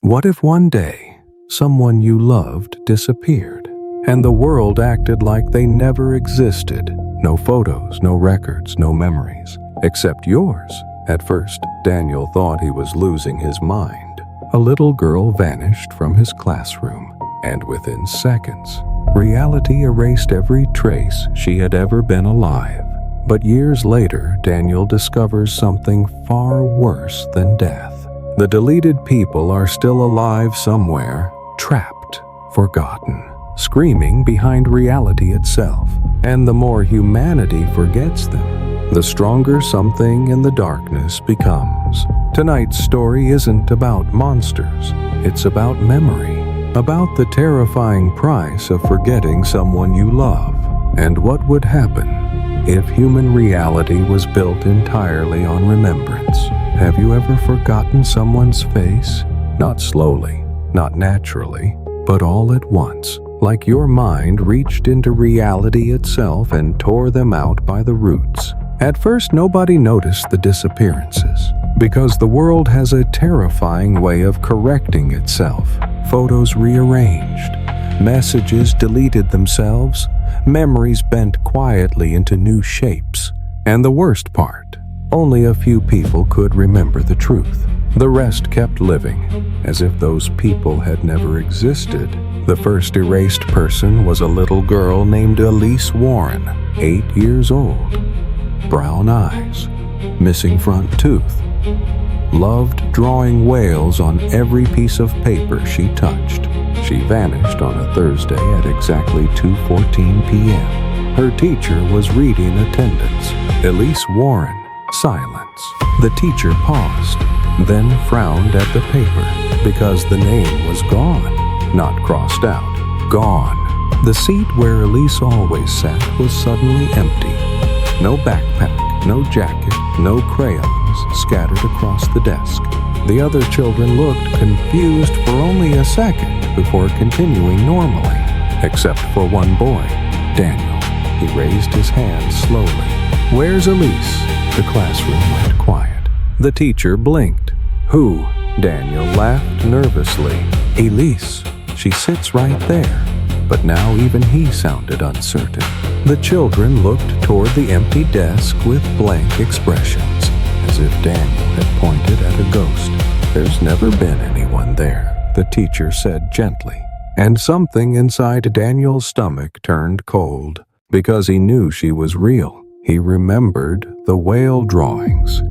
What if one day someone you loved disappeared and the world acted like they never existed? No photos, no records, no memories, except yours. At first, Daniel thought he was losing his mind. A little girl vanished from his classroom, and within seconds, reality erased every trace she had ever been alive. But years later, Daniel discovers something far worse than death. The deleted people are still alive somewhere, trapped, forgotten, screaming behind reality itself. And the more humanity forgets them, the stronger something in the darkness becomes. Tonight's story isn't about monsters. It's about memory, about the terrifying price of forgetting someone you love, and what would happen if human reality was built entirely on remembrance. Have you ever forgotten someone's face? Not slowly, not naturally, but all at once, like your mind reached into reality itself and tore them out by the roots. At first, nobody noticed the disappearances, because the world has a terrifying way of correcting itself. Photos rearranged, messages deleted themselves, memories bent quietly into new shapes. And the worst part, only a few people could remember the truth. The rest kept living, as if those people had never existed. The first erased person was a little girl named Elise Warren, 8 years old. Brown eyes, missing front tooth. Loved drawing whales on every piece of paper she touched. She vanished on a Thursday at exactly 2:14 p.m. Her teacher was reading attendance. Elise Warren. Silence. The teacher paused, then frowned at the paper, because the name was gone. Not crossed out. Gone. The seat where Elise always sat was suddenly empty. No backpack, no jacket, no crayons scattered across the desk. The other children looked confused for only a second before continuing normally, except for one boy, Daniel. He raised his hand slowly. "Where's Elise?" The classroom went quiet. The teacher blinked. "Who?" Daniel laughed nervously. "Elise. She sits right there." But now even he sounded uncertain. The children looked toward the empty desk with blank expressions, as if Daniel had pointed at a ghost. "There's never been anyone there," the teacher said gently. And something inside Daniel's stomach turned cold, because he knew she was real. He remembered the whale drawings.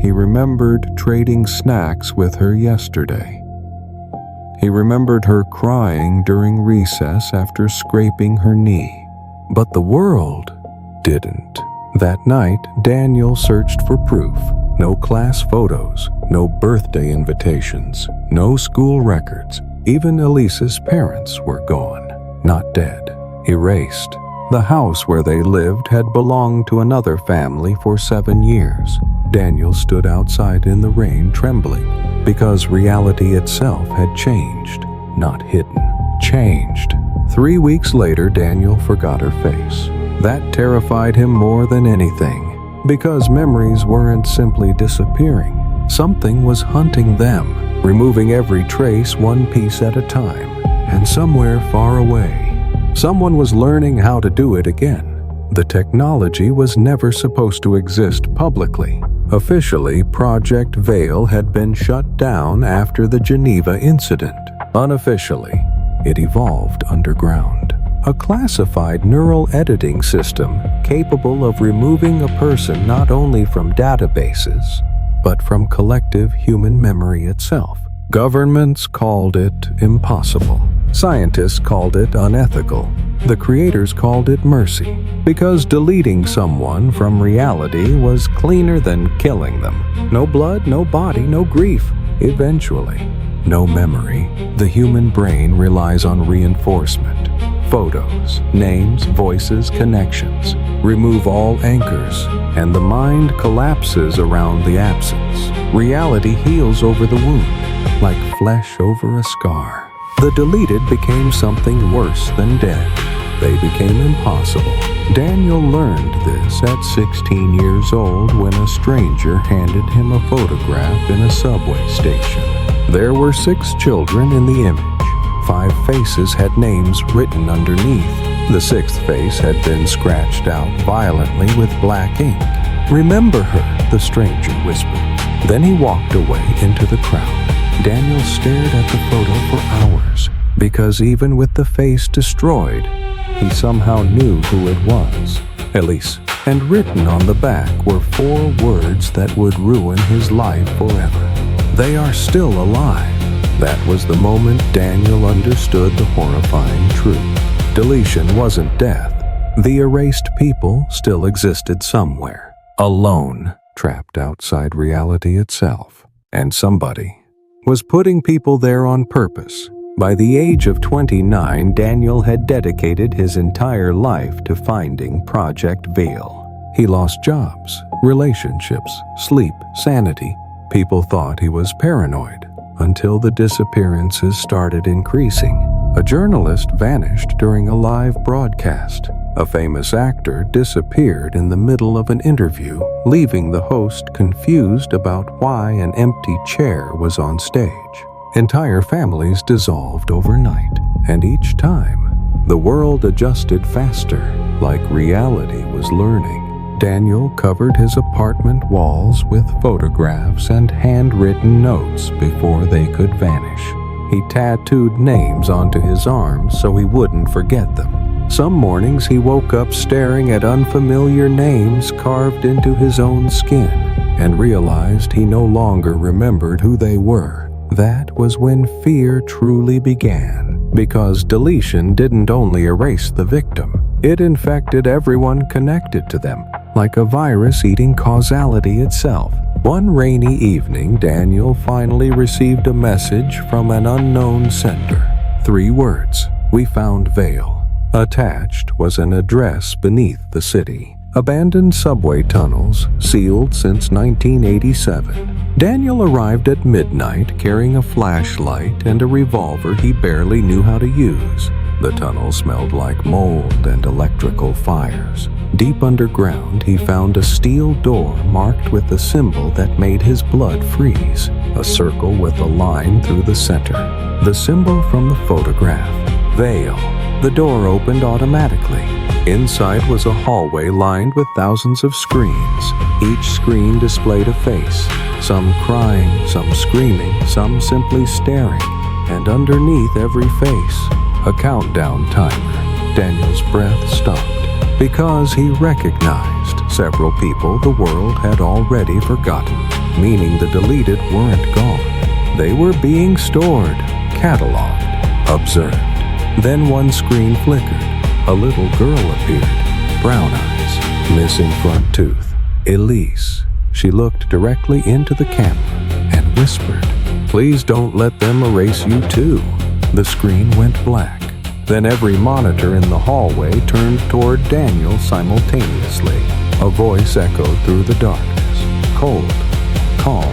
He remembered trading snacks with her yesterday. He remembered her crying during recess after scraping her knee. But the world didn't. That night, Daniel searched for proof. No class photos, no birthday invitations, no school records. Even Elise's parents were gone. Not dead, erased. The house where they lived had belonged to another family for 7 years. Daniel stood outside in the rain trembling, because reality itself had changed, not hidden. Changed. 3 weeks later, Daniel forgot her face. That terrified him more than anything, because memories weren't simply disappearing. Something was hunting them, removing every trace one piece at a time. And somewhere far away, someone was learning how to do it again. The technology was never supposed to exist publicly. Officially, Project Veil had been shut down after the Geneva incident. Unofficially, it evolved underground. A classified neural editing system capable of removing a person not only from databases, but from collective human memory itself. Governments called it impossible. Scientists called it unethical. The creators called it mercy, because deleting someone from reality was cleaner than killing them. No blood, no body, no grief. Eventually, no memory. The human brain relies on reinforcement. Photos, names, voices, connections. Remove all anchors, and the mind collapses around the absence. Reality heals over the wound, like flesh over a scar. The deleted became something worse than dead. They became impossible. Daniel learned this at 16 years old when a stranger handed him a photograph in a subway station. There were 6 children in the image. 5 faces had names written underneath. The 6th face had been scratched out violently with black ink. "Remember her," the stranger whispered. Then he walked away into the crowd. Daniel stared at the photo for hours, because even with the face destroyed, he somehow knew who it was. Elise. And written on the back were 4 words that would ruin his life forever. "They are still alive." That was the moment Daniel understood the horrifying truth. Deletion wasn't death. The erased people still existed somewhere, alone, trapped outside reality itself. And somebody was putting people there on purpose. By the age of 29, Daniel had dedicated his entire life to finding Project Veil. He lost jobs, relationships, sleep, sanity. People thought he was paranoid, until the disappearances started increasing. A journalist vanished during a live broadcast. A famous actor disappeared in the middle of an interview, leaving the host confused about why an empty chair was on stage. Entire families dissolved overnight, and each time, the world adjusted faster, like reality was learning. Daniel covered his apartment walls with photographs and handwritten notes before they could vanish. He tattooed names onto his arms so he wouldn't forget them. Some mornings he woke up staring at unfamiliar names carved into his own skin and realized he no longer remembered who they were. That was when fear truly began, because deletion didn't only erase the victim, it infected everyone connected to them, like a virus eating causality itself. One rainy evening, Daniel finally received a message from an unknown sender. 3 words: "We found Veil." Attached was an address beneath the city. Abandoned subway tunnels, sealed since 1987. Daniel arrived at midnight carrying a flashlight and a revolver he barely knew how to use. The tunnel smelled like mold and electrical fires. Deep underground, he found a steel door marked with a symbol that made his blood freeze. A circle with a line through the center. The symbol from the photograph. Veil. The door opened automatically. Inside was a hallway lined with thousands of screens. Each screen displayed a face, some crying, some screaming, some simply staring. And underneath every face, a countdown timer. Daniel's breath stopped, because he recognized several people the world had already forgotten, meaning the deleted weren't gone. They were being stored, cataloged, observed. Then one screen flickered. A little girl appeared, brown eyes, missing front tooth. Elise. She looked directly into the camera and whispered, "Please don't let them erase you too." The screen went black. Then every monitor in the hallway turned toward Daniel simultaneously. A voice echoed through the darkness. Cold, calm,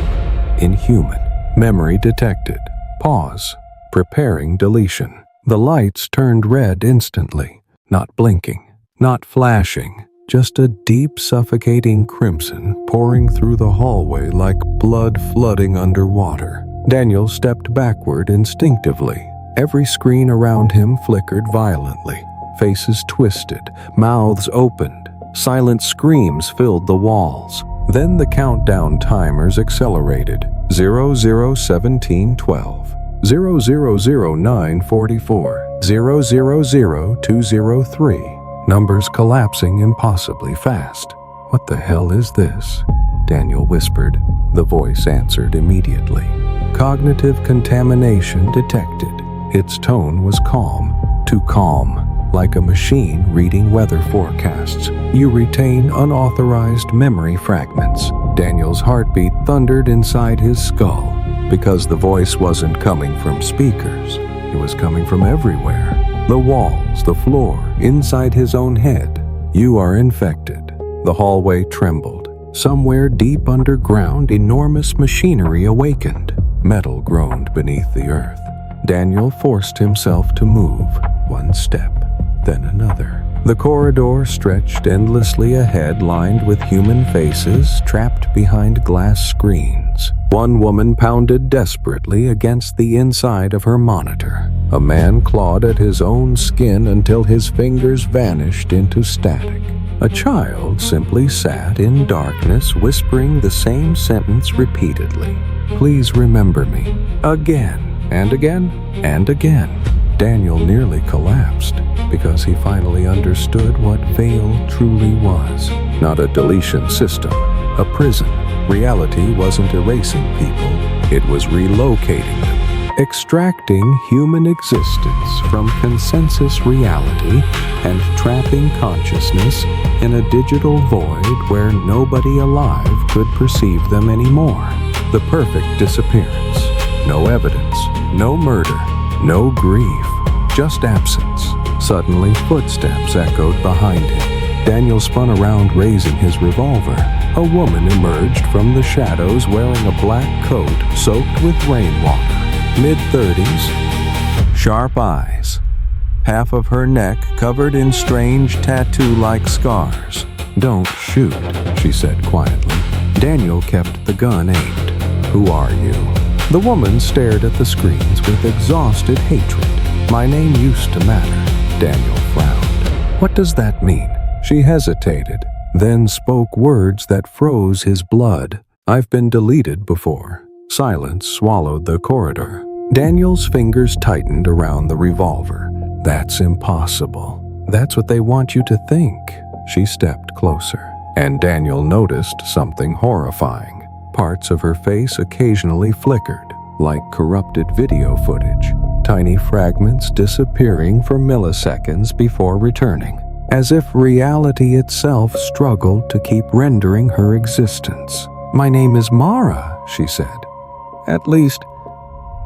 inhuman. Memory detected. Pause. Preparing deletion. The lights turned red instantly. Not blinking, not flashing, just a deep suffocating crimson pouring through the hallway like blood flooding underwater. Daniel stepped backward instinctively. Every screen around him flickered violently. Faces twisted, mouths opened. Silent screams filled the walls. Then the countdown timers accelerated. 001712. 000944, 000203, numbers collapsing impossibly fast. "What the hell is this?" Daniel whispered. The voice answered immediately. Cognitive contamination detected. Its tone was calm, too calm, like a machine reading weather forecasts. "You retain unauthorized memory fragments." Daniel's heartbeat thundered inside his skull. Because the voice wasn't coming from speakers, it was coming from everywhere. The walls, the floor, inside his own head. "You are infected." The hallway trembled. Somewhere deep underground, enormous machinery awakened. Metal groaned beneath the earth. Daniel forced himself to move, one step, then another. The corridor stretched endlessly ahead, lined with human faces trapped behind glass screens. One woman pounded desperately against the inside of her monitor. A man clawed at his own skin until his fingers vanished into static. A child simply sat in darkness, whispering the same sentence repeatedly. "Please remember me." Again and again and again. Daniel nearly collapsed because he finally understood what veil truly was. Not a deletion system, a prison. Reality wasn't erasing people, it was relocating them, extracting human existence from consensus reality and trapping consciousness in a digital void where nobody alive could perceive them anymore. The perfect disappearance. No evidence, no murder, no grief, just absence. Suddenly, footsteps echoed behind him. Daniel spun around, raising his revolver. A woman emerged from the shadows wearing a black coat soaked with rainwater. Mid-30s, sharp eyes. Half of her neck covered in strange tattoo-like scars. "Don't shoot," she said quietly. Daniel kept the gun aimed. "Who are you?" The woman stared at the screens with exhausted hatred. "My name used to matter." Daniel frowned. "What does that mean?" She hesitated, then spoke words that froze his blood. "I've been deleted before." Silence swallowed the corridor. Daniel's fingers tightened around the revolver. "That's impossible. That's what they want you to think." She stepped closer, and Daniel noticed something horrifying. Parts of her face occasionally flickered, like corrupted video footage, tiny fragments disappearing for milliseconds before returning, as if reality itself struggled to keep rendering her existence. "My name is Mara," she said. "At least,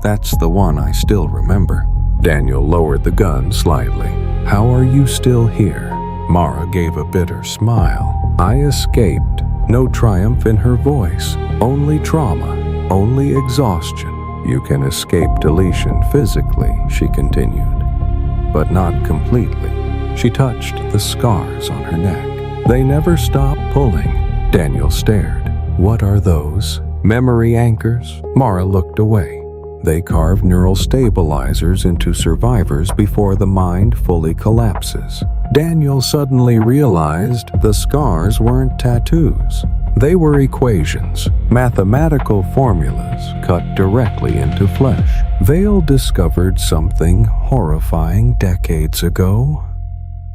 that's the one I still remember." Daniel lowered the gun slightly. "How are you still here?" Mara gave a bitter smile. "I escaped." No triumph in her voice, only trauma, only exhaustion. "You can escape deletion physically," she continued, "but not completely." She touched the scars on her neck. "They never stop pulling." Daniel stared. "What are those?" "Memory anchors." Mara looked away. "They carve neural stabilizers into survivors before the mind fully collapses." Daniel suddenly realized the scars weren't tattoos. They were equations, mathematical formulas cut directly into flesh. Vale discovered something horrifying decades ago,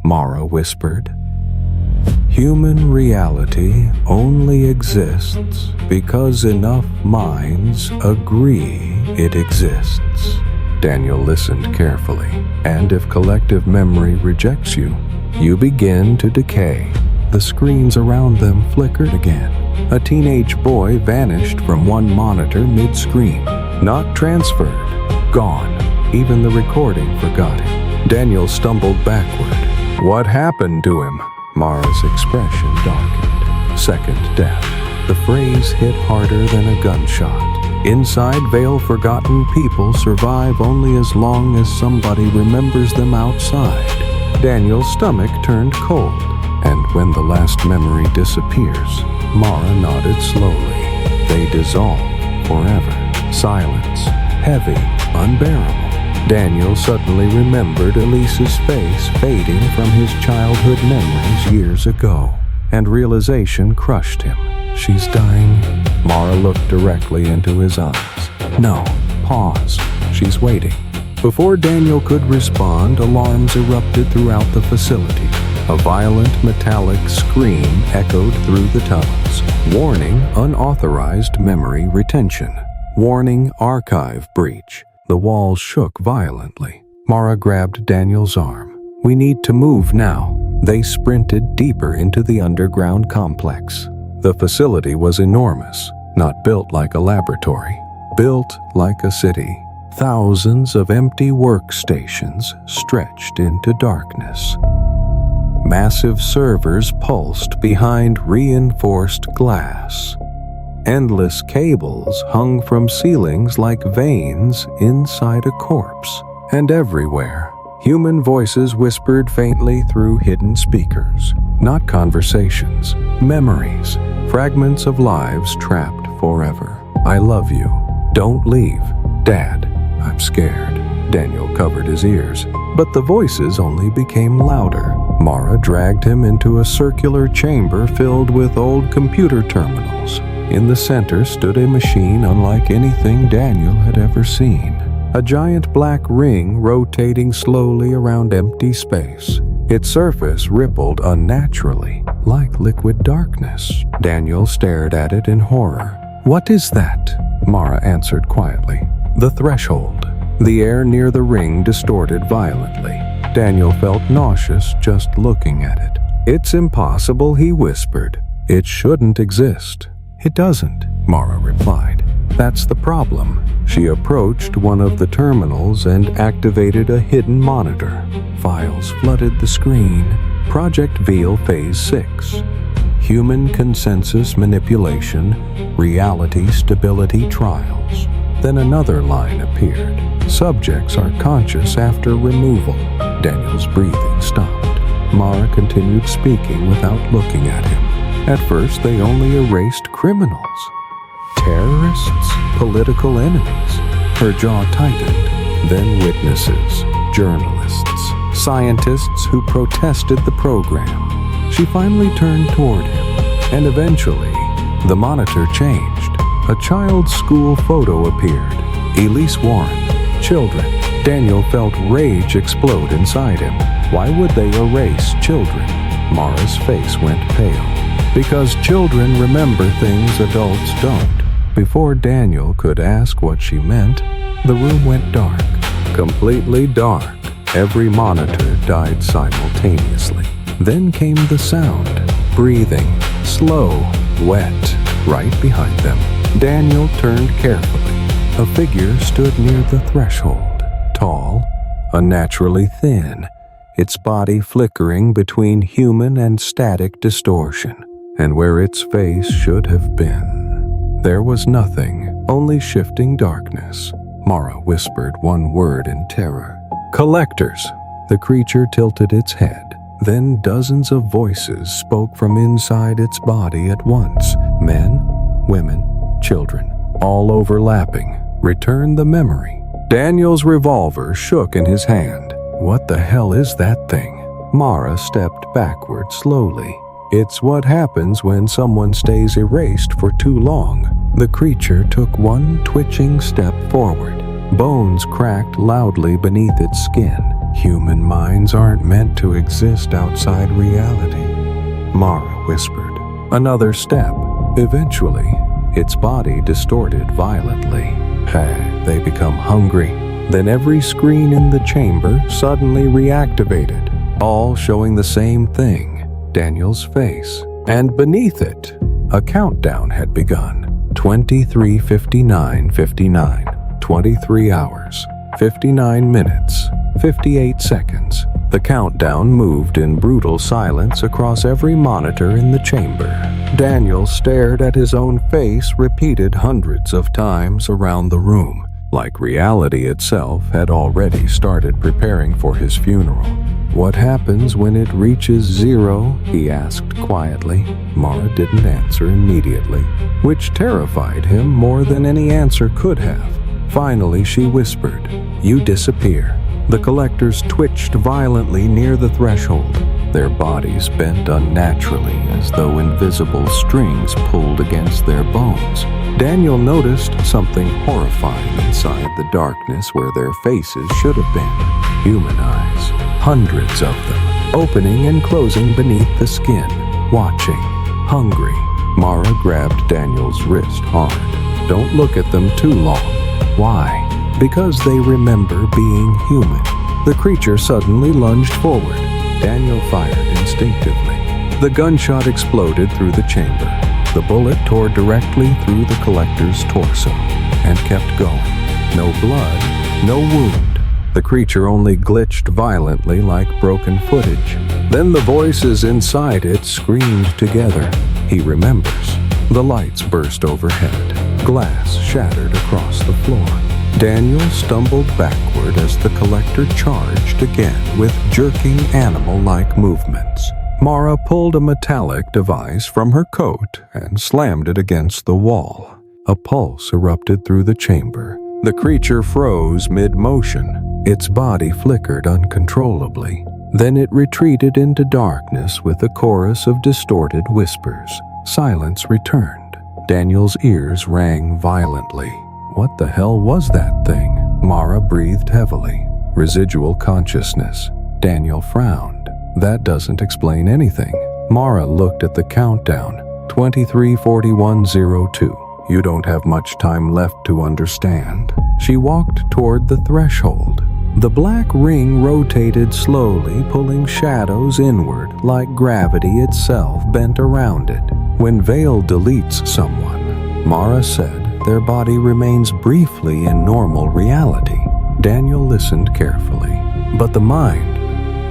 Mara whispered. Human reality only exists because enough minds agree it exists. Daniel listened carefully. "And if collective memory rejects you, you begin to decay." The screens around them flickered again. A teenage boy vanished from one monitor mid-screen. Not transferred. Gone. Even the recording forgot him. Daniel stumbled backward. "What happened to him?" Mara's expression darkened. "Second death." The phrase hit harder than a gunshot. Inside Vale, forgotten people survive only as long as somebody remembers them outside. Daniel's stomach turned cold, and when the last memory disappears, Mara nodded slowly. They dissolve forever. Silence, heavy, unbearable. Daniel suddenly remembered Elise's face fading from his childhood memories years ago, and realization crushed him. "She's dying." Mara looked directly into his eyes. "No, pause. She's waiting." Before Daniel could respond, alarms erupted throughout the facility. A violent metallic scream echoed through the tunnels. Warning, unauthorized memory retention. Warning, archive breach. The walls shook violently. Mara grabbed Daniel's arm. "We need to move now." They sprinted deeper into the underground complex. The facility was enormous, not built like a laboratory, built like a city. Thousands of empty workstations stretched into darkness. Massive servers pulsed behind reinforced glass. Endless cables hung from ceilings like veins inside a corpse. And everywhere, human voices whispered faintly through hidden speakers. Not conversations, memories, fragments of lives trapped forever. I love you. Don't leave. Dad, I'm scared. Daniel covered his ears, but the voices only became louder. Mara dragged him into a circular chamber filled with old computer terminals. In the center stood a machine unlike anything Daniel had ever seen. A giant black ring rotating slowly around empty space. Its surface rippled unnaturally, like liquid darkness. Daniel stared at it in horror. "What is that?" Mara answered quietly. "The threshold." The air near the ring distorted violently. Daniel felt nauseous just looking at it. "It's impossible," he whispered. "It shouldn't exist." "It doesn't," Mara replied. "That's the problem." She approached one of the terminals and activated a hidden monitor. Files flooded the screen. Project Veal Phase 6. Human Consensus Manipulation, Reality Stability Trials. Then another line appeared. Subjects are conscious after removal. Daniel's breathing stopped. Mara continued speaking without looking at him. At first, they only erased criminals. Terrorists? Political enemies? Her jaw tightened. Then witnesses, journalists, scientists who protested the program. She finally turned toward him, and eventually, the monitor changed. A child's school photo appeared. Elise Warren. Children. Daniel felt rage explode inside him. Why would they erase children? Mara's face went pale. Because children remember things adults don't. Before Daniel could ask what she meant, the room went dark. Completely dark. Every monitor died simultaneously. Then came the sound. Breathing. Slow. Wet. Right behind them. Daniel turned carefully. A figure stood near the threshold. Tall. Unnaturally thin. Its body flickering between human and static distortion. And where its face should have been, there was nothing, only shifting darkness. Mara whispered one word in terror. "Collectors." The creature tilted its head. Then dozens of voices spoke from inside its body at once. Men, women, children, all overlapping. Return the memory. Daniel's revolver shook in his hand. What the hell is that thing? Mara stepped backward slowly. It's what happens when someone stays erased for too long. The creature took one twitching step forward. Bones cracked loudly beneath its skin. Human minds aren't meant to exist outside reality. Mara whispered. Another step. Eventually, its body distorted violently. They become hungry. Then every screen in the chamber suddenly reactivated, all showing the same thing, Daniel's face. And beneath it, a countdown had begun. 23:59:59, 23 hours, 59 minutes, 58 seconds. The countdown moved in brutal silence across every monitor in the chamber. Daniel stared at his own face repeated hundreds of times around the room, like reality itself had already started preparing for his funeral. "What happens when it reaches zero?" he asked quietly. Mara didn't answer immediately, which terrified him more than any answer could have. Finally, she whispered, "You disappear." The collectors twitched violently near the threshold, their bodies bent unnaturally as though invisible strings pulled against their bones. Daniel noticed something horrifying inside the darkness where their faces should have been. Human eyes, hundreds of them, opening and closing beneath the skin, watching, hungry. Mara grabbed Daniel's wrist hard. "Don't look at them too long." "Why?" "Because they remember being human." The creature suddenly lunged forward. Daniel fired instinctively. The gunshot exploded through the chamber. The bullet tore directly through the collector's torso and kept going. No blood, no wound. The creature only glitched violently like broken footage. Then the voices inside it screamed together. "He remembers. The lights burst overhead. Glass shattered across the floor. Daniel stumbled backward as the collector charged again with jerking animal-like movements. Mara pulled a metallic device from her coat and slammed it against the wall. A pulse erupted through the chamber. The creature froze mid-motion. Its body flickered uncontrollably. Then it retreated into darkness with a chorus of distorted whispers. Silence returned. Daniel's ears rang violently. What the hell was that thing? Mara breathed heavily. Residual consciousness. Daniel frowned. That doesn't explain anything. Mara looked at the countdown. 23:41:02. You don't have much time left to understand. She walked toward the threshold. The black ring rotated slowly, pulling shadows inward like gravity itself bent around it. When Veil deletes someone, Mara said, their body remains briefly in normal reality. Daniel listened carefully. But the mind,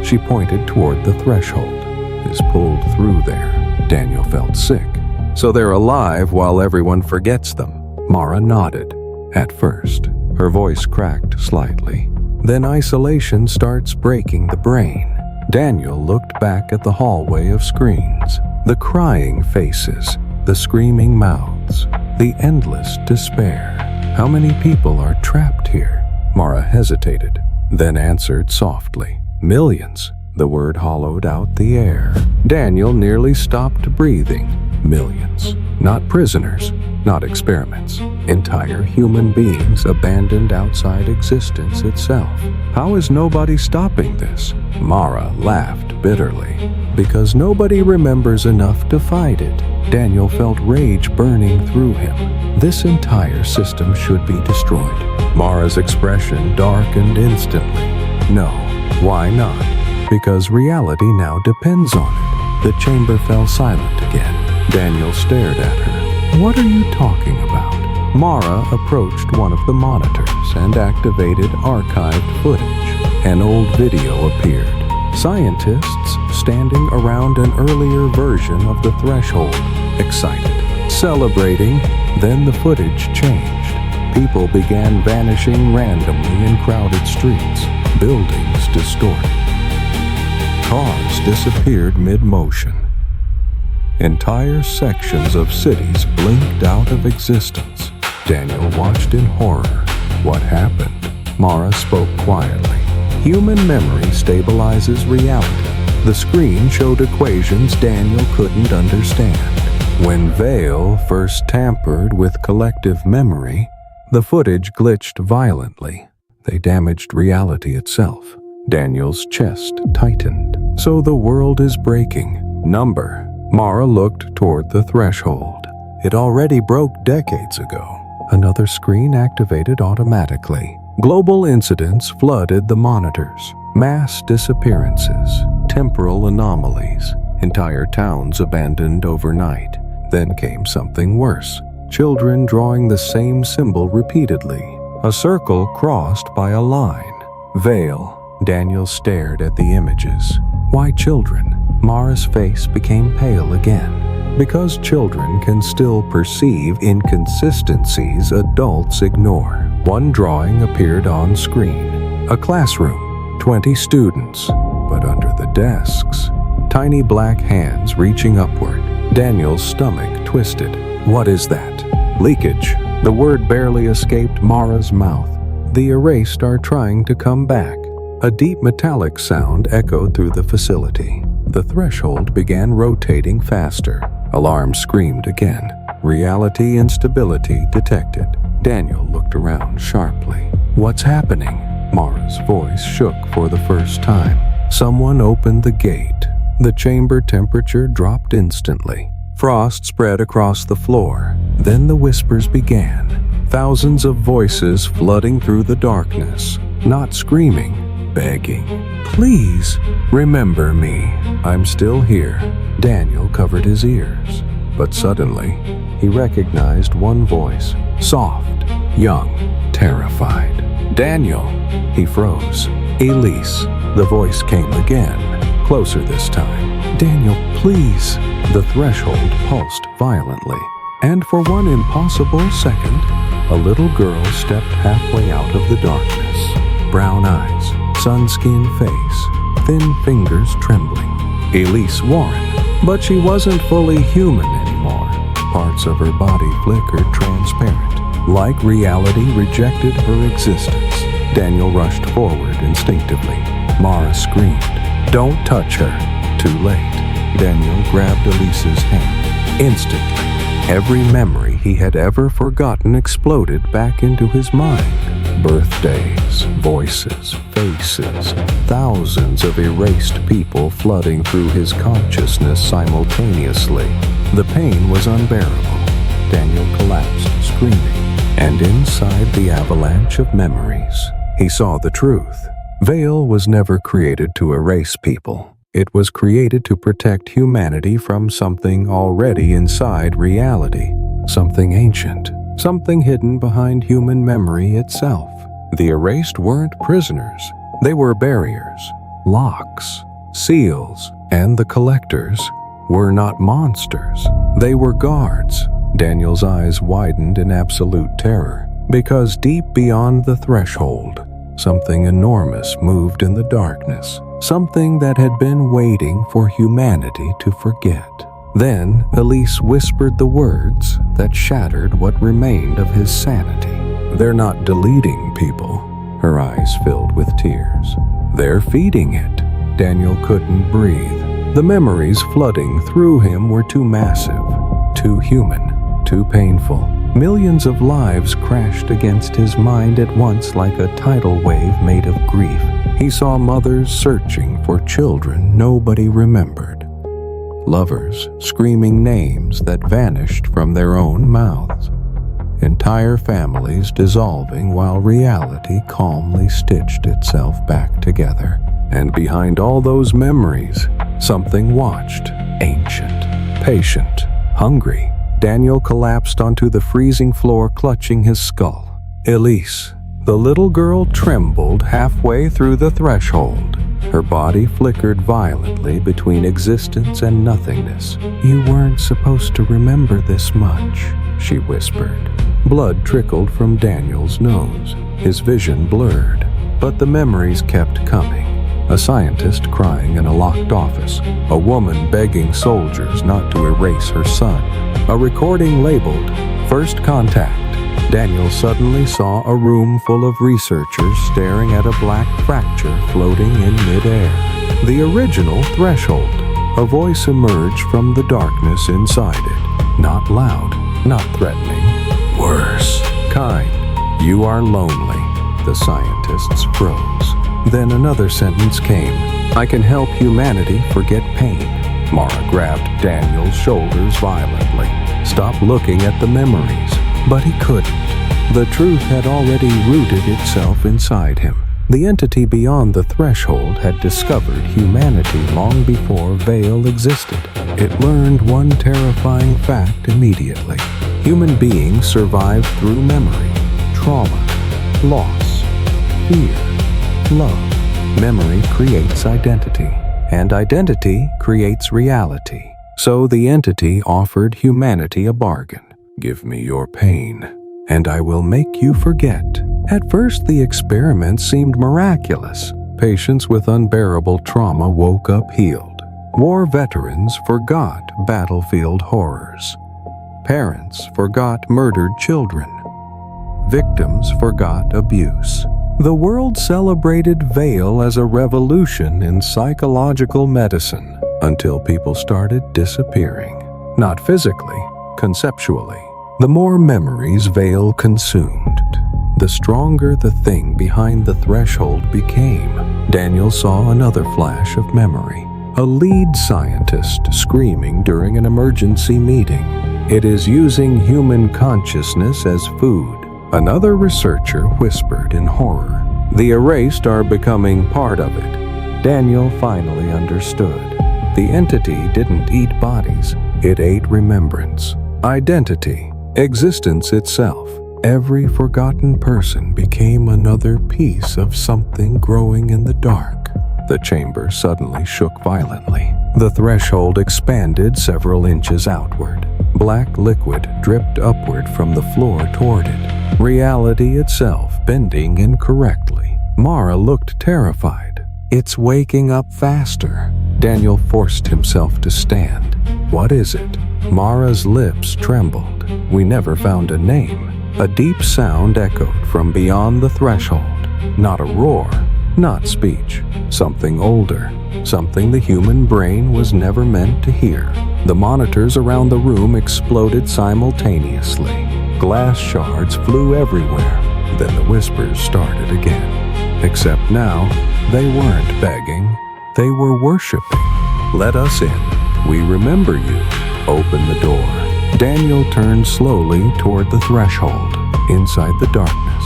she pointed toward the threshold, is pulled through there. Daniel felt sick. So they're alive while everyone forgets them. Mara nodded. At first, her voice cracked slightly. Then isolation starts breaking the brain. Daniel looked back at the hallway of screens. The crying faces, the screaming mouths, the endless despair. How many people are trapped here? Mara hesitated, then answered softly. Millions. The word hollowed out the air. Daniel nearly stopped breathing. Millions. Not prisoners, not experiments. Entire human beings abandoned outside existence itself. How is nobody stopping this? Mara laughed bitterly. Because nobody remembers enough to fight it. Daniel felt rage burning through him. This entire system should be destroyed. Mara's expression darkened instantly. No. Why not? Because reality now depends on it. The chamber fell silent again. Daniel stared at her. What are you talking about? Mara approached one of the monitors and activated archived footage. An old video appeared. Scientists standing around an earlier version of the threshold, excited, celebrating. Then the footage changed. People began vanishing randomly in crowded streets. Buildings distorted. Cars disappeared mid-motion. Entire sections of cities blinked out of existence. Daniel watched in horror. What happened? Mara spoke quietly. Human memory stabilizes reality. The screen showed equations Daniel couldn't understand. When Veil first tampered with collective memory, the footage glitched violently. They damaged reality itself. Daniel's chest tightened. So the world is breaking. Number. Mara looked toward the threshold. It already broke decades ago. Another screen activated automatically. Global incidents flooded the monitors. Mass disappearances. Temporal anomalies. Entire towns abandoned overnight. Then came something worse. Children drawing the same symbol repeatedly. A circle crossed by a line. Veil. Daniel stared at the images. Why children? Mara's face became pale again. Because children can still perceive inconsistencies adults ignore. One drawing appeared on screen. A classroom, 20 students, but under the desks, tiny black hands reaching upward. Daniel's stomach twisted. What is that? Leakage. The word barely escaped Mara's mouth. The erased are trying to come back. A deep metallic sound echoed through the facility. The threshold began rotating faster. Alarm screamed again. Reality instability detected. Daniel looked around sharply. What's happening? Mara's voice shook for the first time. Someone opened the gate. The chamber temperature dropped instantly. Frost spread across the floor. Then the whispers began. Thousands of voices flooding through the darkness. Not screaming, begging. Please, remember me. I'm still here. Daniel covered his ears. But suddenly, he recognized one voice. Soft, young, terrified. Daniel. He froze. Elise. The voice came again. Closer this time. Daniel, please. The threshold pulsed violently. And for one impossible second, a little girl stepped halfway out of the darkness. Brown eyes, sun-skinned face, thin fingers trembling. Elise Warren. But she wasn't fully human anymore. Parts of her body flickered transparent. Like reality rejected her existence. Daniel rushed forward instinctively. Mara screamed, "Don't touch her." Too late. Daniel grabbed Elise's hand. Instantly, every memory he had ever forgotten exploded back into his mind. Birthdays, voices, faces, thousands of erased people flooding through his consciousness simultaneously. The pain was unbearable. Daniel collapsed, screaming, and inside the avalanche of memories, he saw the truth. Veil was never created to erase people. It was created to protect humanity from something already inside reality, something ancient, something hidden behind human memory itself. The erased weren't prisoners. They were barriers, locks, seals, and the collectors were not monsters. They were guards. Daniel's eyes widened in absolute terror, because deep beyond the threshold, something enormous moved in the darkness, something that had been waiting for humanity to forget. Then Elise whispered the words that shattered what remained of his sanity. "They're not deleting people." Her eyes filled with tears. "They're feeding it." Daniel couldn't breathe. The memories flooding through him were too massive, too human, too painful. Millions of lives crashed against his mind at once like a tidal wave made of grief. He saw mothers searching for children nobody remembered. Lovers screaming names that vanished from their own mouths. Entire families dissolving while reality calmly stitched itself back together. And behind all those memories, something watched, ancient, patient, hungry. Daniel collapsed onto the freezing floor, clutching his skull. Elise, the little girl, trembled halfway through the threshold. Her body flickered violently between existence and nothingness. "You weren't supposed to remember this much," she whispered. Blood trickled from Daniel's nose. His vision blurred, but the memories kept coming. A scientist crying in a locked office. A woman begging soldiers not to erase her son. A recording labeled "First Contact." Daniel suddenly saw a room full of researchers staring at a black fracture floating in midair. The original threshold. A voice emerged from the darkness inside it. Not loud, not threatening. Worse. Kind. "You are lonely." The scientists froze. Then another sentence came. "I can help humanity forget pain." Mara grabbed Daniel's shoulders violently. "Stop looking at the memories." But he couldn't. The truth had already rooted itself inside him. The entity beyond the threshold had discovered humanity long before Veil existed. It learned one terrifying fact immediately. Human beings survive through memory, trauma, loss, fear, love. Memory creates identity, and identity creates reality. So the entity offered humanity a bargain. "Give me your pain, and I will make you forget." At first, the experiment seemed miraculous. Patients with unbearable trauma woke up healed. War veterans forgot battlefield horrors. Parents forgot murdered children. Victims forgot abuse. The world celebrated Veil as a revolution in psychological medicine until people started disappearing. Not physically, conceptually. The more memories Veil consumed, the stronger the thing behind the threshold became. Daniel saw another flash of memory. A lead scientist screaming during an emergency meeting. "It is using human consciousness as food." Another researcher whispered in horror. "The erased are becoming part of it." Daniel finally understood. The entity didn't eat bodies. It ate remembrance, identity, existence itself. Every forgotten person became another piece of something growing in the dark. The chamber suddenly shook violently. The threshold expanded several inches outward. black liquid dripped upward from the floor toward it, reality itself bending incorrectly. Mara looked terrified. "It's waking up faster." Daniel forced himself to stand. "What is it?" Mara's lips trembled. "We never found a name." A deep sound echoed from beyond the threshold. Not a roar, not speech. Something older, something the human brain was never meant to hear. The monitors around the room exploded simultaneously. Glass shards flew everywhere. Then the whispers started again. Except now, they weren't begging. They were worshiping. "Let us in. We remember you. Open the door." Daniel turned slowly toward the threshold. Inside the darkness,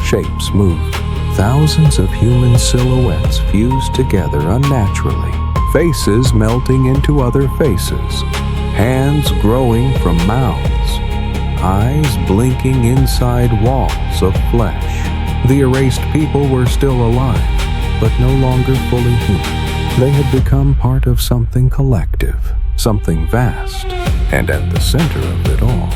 shapes moved. Thousands of human silhouettes fused together unnaturally. Faces melting into other faces. Hands growing from mouths. Eyes blinking inside walls of flesh. The erased people were still alive, but no longer fully human. They had become part of something collective, something vast, and at the center of it all,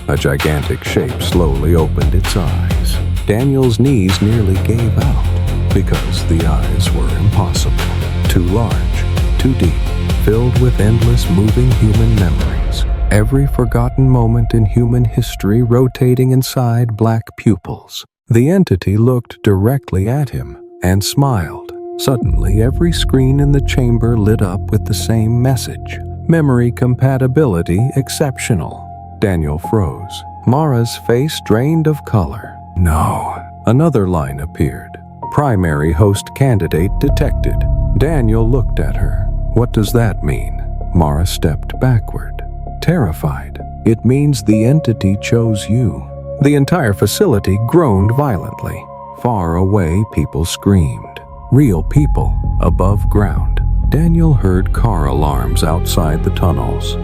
a gigantic shape slowly opened its eyes. Daniel's knees nearly gave out, because the eyes were impossible. Too large, too deep, filled with endless moving human memories. Every forgotten moment in human history rotating inside black pupils. The entity looked directly at him and smiled. Suddenly, every screen in the chamber lit up with the same message. Memory compatibility exceptional. Daniel froze. Mara's face drained of color. "No." Another line appeared. "Primary host candidate detected." Daniel looked at her. "What does that mean?" Mara stepped backward, terrified. "It means the entity chose you." The entire facility groaned violently. Far away, people screamed. Real people, above ground. Daniel heard car alarms outside the tunnels.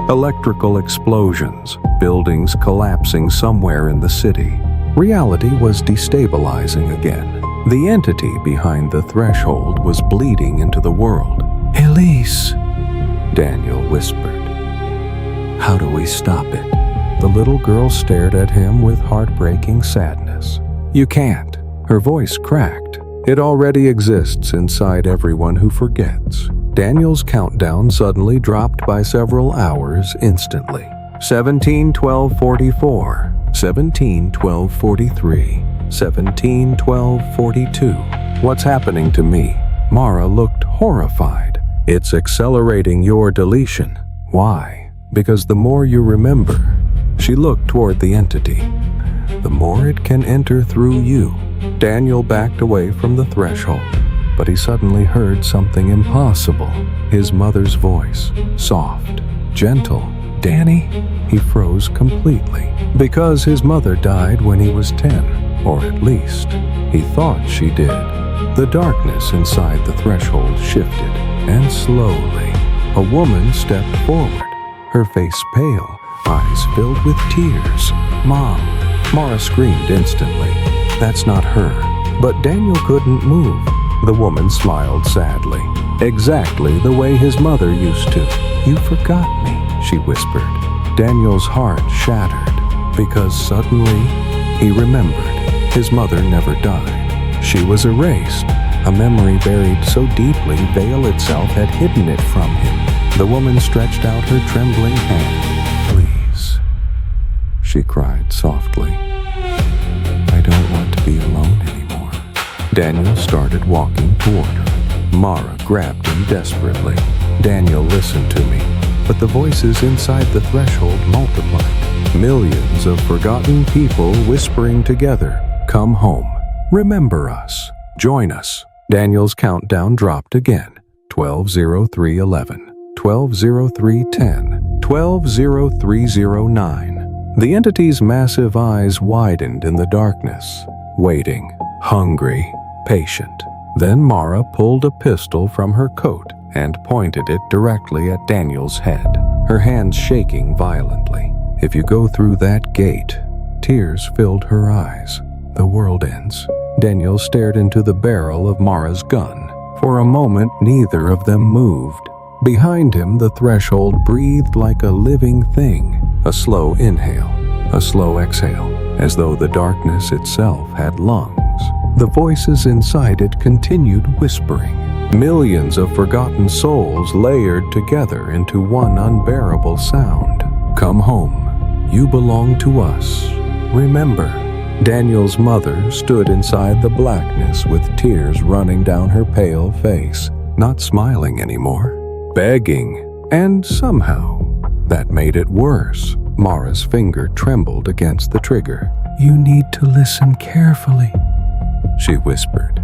Electrical explosions, buildings collapsing somewhere in the city. Reality was destabilizing again. The entity behind the threshold was bleeding into the world. "Elise," Daniel whispered. "How do we stop it?" The little girl stared at him with heartbreaking sadness. "You can't." Her voice cracked. "It already exists inside everyone who forgets." Daniel's countdown suddenly dropped by several hours instantly. 17-12-44, 17-12-43, 17-12-42. What's happening to me? Mara looked horrified. "It's accelerating your deletion." "Why?" "Because the more you remember," she looked toward the entity, "the more it can enter through you." Daniel backed away from the threshold, but he suddenly heard something impossible. His mother's voice, soft, gentle. "Danny?" He froze completely. Because his mother died when he was 10, or at least, he thought she did. The darkness inside the threshold shifted, and slowly, a woman stepped forward, her face pale, eyes filled with tears. "Mom!" Mara screamed instantly. "That's not her." But Daniel couldn't move. The woman smiled sadly, exactly the way his mother used to. "You forgot me," she whispered. Daniel's heart shattered, because suddenly he remembered his mother never died. She was erased. A memory buried so deeply veil itself had hidden it from him. The woman stretched out her trembling hand. "Please," she cried softly. "I don't want to be alone anymore." Daniel started walking toward her. Mara grabbed him desperately. "Daniel, listen to me." But the voices inside the threshold multiplied. Millions of forgotten people whispering together. "Come home. Remember us. Join us." Daniel's countdown dropped again. 12:03:11, 12:03:10, 12:03:09. The entity's massive eyes widened in the darkness, waiting, hungry, patient. Then Mara pulled a pistol from her coat and pointed it directly at Daniel's head, her hands shaking violently. "If you go through that gate," tears filled her eyes, "the world ends." Daniel stared into the barrel of Mara's gun. For a moment, neither of them moved. Behind him, the threshold breathed like a living thing, a slow inhale, a slow exhale, as though the darkness itself had lungs. The voices inside it continued whispering, millions of forgotten souls layered together into one unbearable sound. Come home. You belong to us. Remember. Daniel's mother stood inside the blackness with tears running down her pale face, not smiling anymore, begging, and somehow that made it worse. Mara's finger trembled against the trigger. You need to listen carefully, she whispered,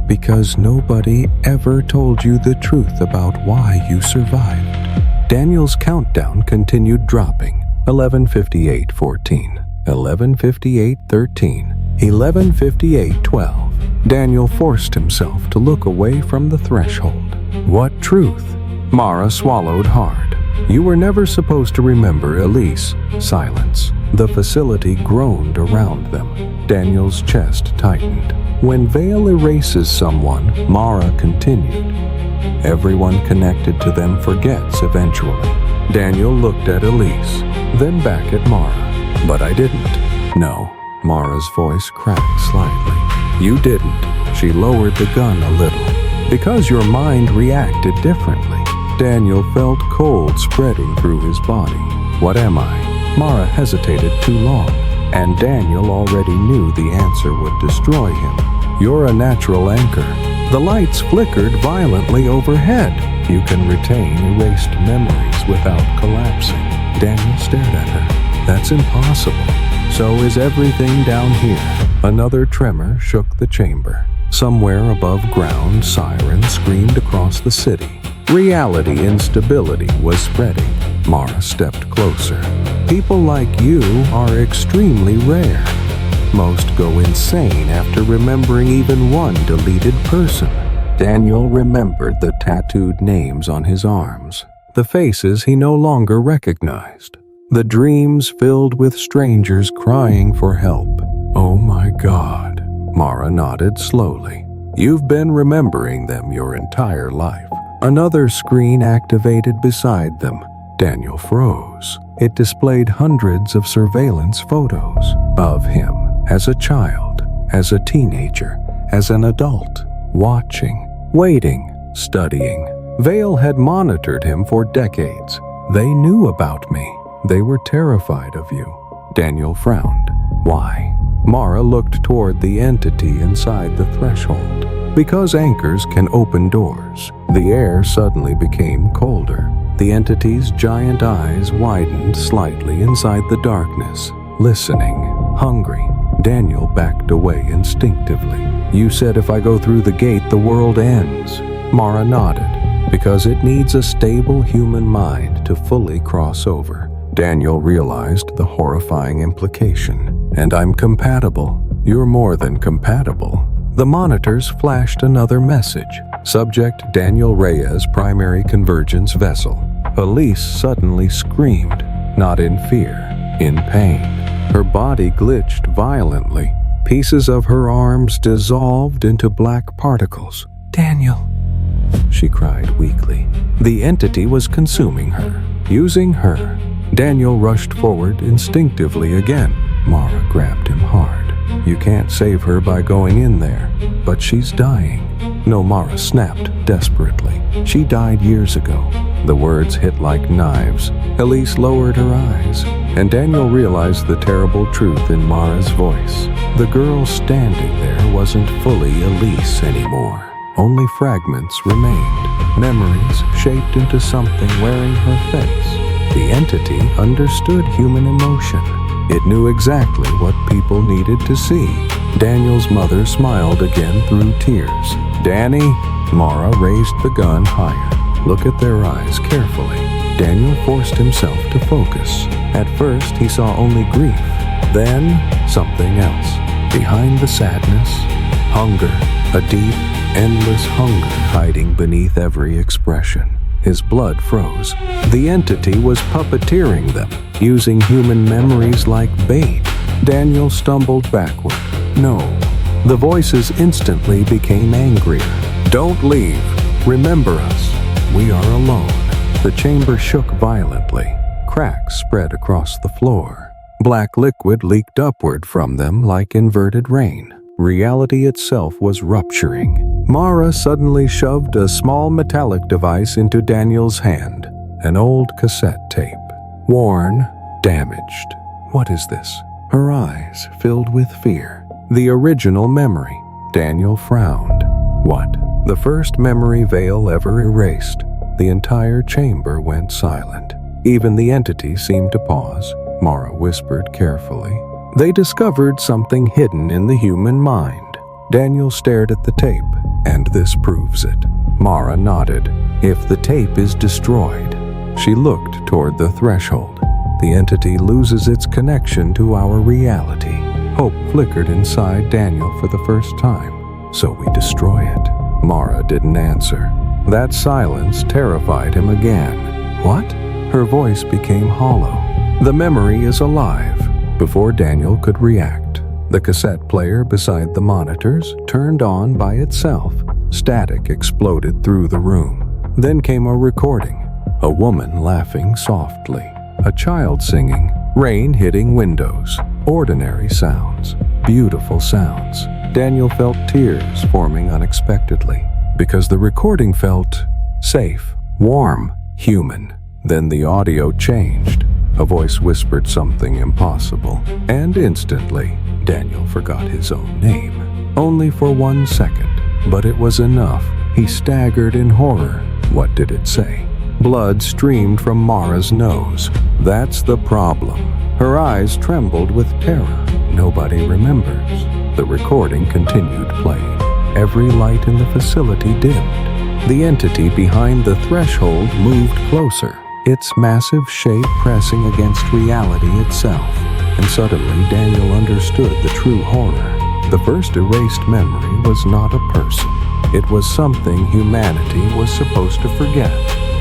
because nobody ever told you the truth about why you survived. Daniel's countdown continued dropping. 11:58:14. 11:58:13, 11:58:12. Daniel forced himself to look away from the threshold. What truth? Mara swallowed hard. You were never supposed to remember Elise. Silence. The facility groaned around them. Daniel's chest tightened. When veil erases someone, Mara continued. Everyone connected to them forgets eventually. Daniel looked at Elise, then back at Mara. But I didn't. No. Mara's voice cracked slightly. You didn't. She lowered the gun a little. Because your mind reacted differently. Daniel felt cold spreading through his body. What am I? Mara hesitated too long, and Daniel already knew the answer would destroy him. You're a natural anchor. The lights flickered violently overhead. You can retain erased memories without collapsing. Daniel stared at her. That's impossible. So is everything down here. Another tremor shook the chamber. Somewhere above ground, sirens screamed across the city. Reality instability was spreading. Mara stepped closer. People like you are extremely rare. Most go insane after remembering even one deleted person. Daniel remembered the tattooed names on his arms, the faces he no longer recognized. The dreams filled with strangers crying for help. Oh my God, Mara nodded slowly. You've been remembering them your entire life. Another screen activated beside them. Daniel froze. It displayed hundreds of surveillance photos of him as a child, as a teenager, as an adult, watching, waiting, studying. Veil had monitored him for decades. They knew about me. They were terrified of you. Daniel frowned. Why? Mara looked toward the entity inside the threshold. Because anchors can open doors, the air suddenly became colder. The entity's giant eyes widened slightly inside the darkness, listening, hungry. Daniel backed away instinctively. You said if I go through the gate, the world ends. Mara nodded. Because it needs a stable human mind to fully cross over. Daniel realized the horrifying implication. And I'm compatible. You're more than compatible. The monitors flashed another message. Subject Daniel Reyes, primary convergence vessel. Elise suddenly screamed, not in fear, in pain. Her body glitched violently. Pieces of her arms dissolved into black particles. Daniel, she cried weakly. The entity was consuming her, using her. Daniel rushed forward instinctively again. Mara grabbed him hard. You can't save her by going in there, but she's dying. No, Mara snapped desperately. She died years ago. The words hit like knives. Elise lowered her eyes, and Daniel realized the terrible truth in Mara's voice. The girl standing there wasn't fully Elise anymore. Only fragments remained, memories shaped into something wearing her face. The entity understood human emotion. It knew exactly what people needed to see. Daniel's mother smiled again through tears. Danny, Mara raised the gun higher. Look at their eyes carefully. Daniel forced himself to focus. At first, he saw only grief. Then, something else. Behind the sadness, hunger, a deep, endless hunger hiding beneath every expression. His blood froze. The entity was puppeteering them, using human memories like bait. Daniel stumbled backward. No. The voices instantly became angrier. Don't leave. Remember us. We are alone. The chamber shook violently. Cracks spread across the floor. Black liquid leaked upward from them like inverted rain. Reality itself was rupturing. Mara suddenly shoved a small metallic device into Daniel's hand. An old cassette tape. Worn, damaged. What is this? Her eyes filled with fear. The original memory. Daniel frowned. What? The first memory veil ever erased. The entire chamber went silent. Even the entity seemed to pause. Mara whispered carefully. They discovered something hidden in the human mind. Daniel stared at the tape, and this proves it. Mara nodded. If the tape is destroyed. She looked toward the threshold. The entity loses its connection to our reality. Hope flickered inside Daniel for the first time. So we destroy it. Mara didn't answer. That silence terrified him again. What? Her voice became hollow. The memory is alive. Before Daniel could react, the cassette player beside the monitors turned on by itself. Static exploded through the room. Then came a recording. A woman laughing softly. A child singing. Rain hitting windows. Ordinary sounds. Beautiful sounds. Daniel felt tears forming unexpectedly because the recording felt safe, warm, human. Then the audio changed. A voice whispered something impossible, and instantly, Daniel forgot his own name. Only for 1 second, but it was enough. He staggered in horror. What did it say? Blood streamed from Mara's nose. That's the problem. Her eyes trembled with terror. Nobody remembers. The recording continued playing. Every light in the facility dimmed. The entity behind the threshold moved closer. Its massive shape pressing against reality itself. And suddenly Daniel understood the true horror. The first erased memory was not a person. It was something humanity was supposed to forget.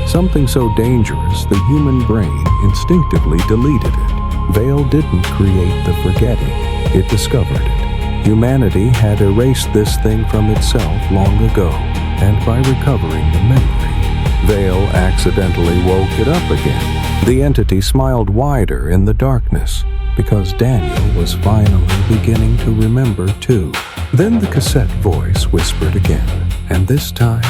Something so dangerous the human brain instinctively deleted it. Veil didn't create the forgetting. It discovered it. Humanity had erased this thing from itself long ago, and by recovering the memory, Veil accidentally woke it up again. The entity smiled wider in the darkness, because Daniel was finally beginning to remember too. Then the cassette voice whispered again, and this time,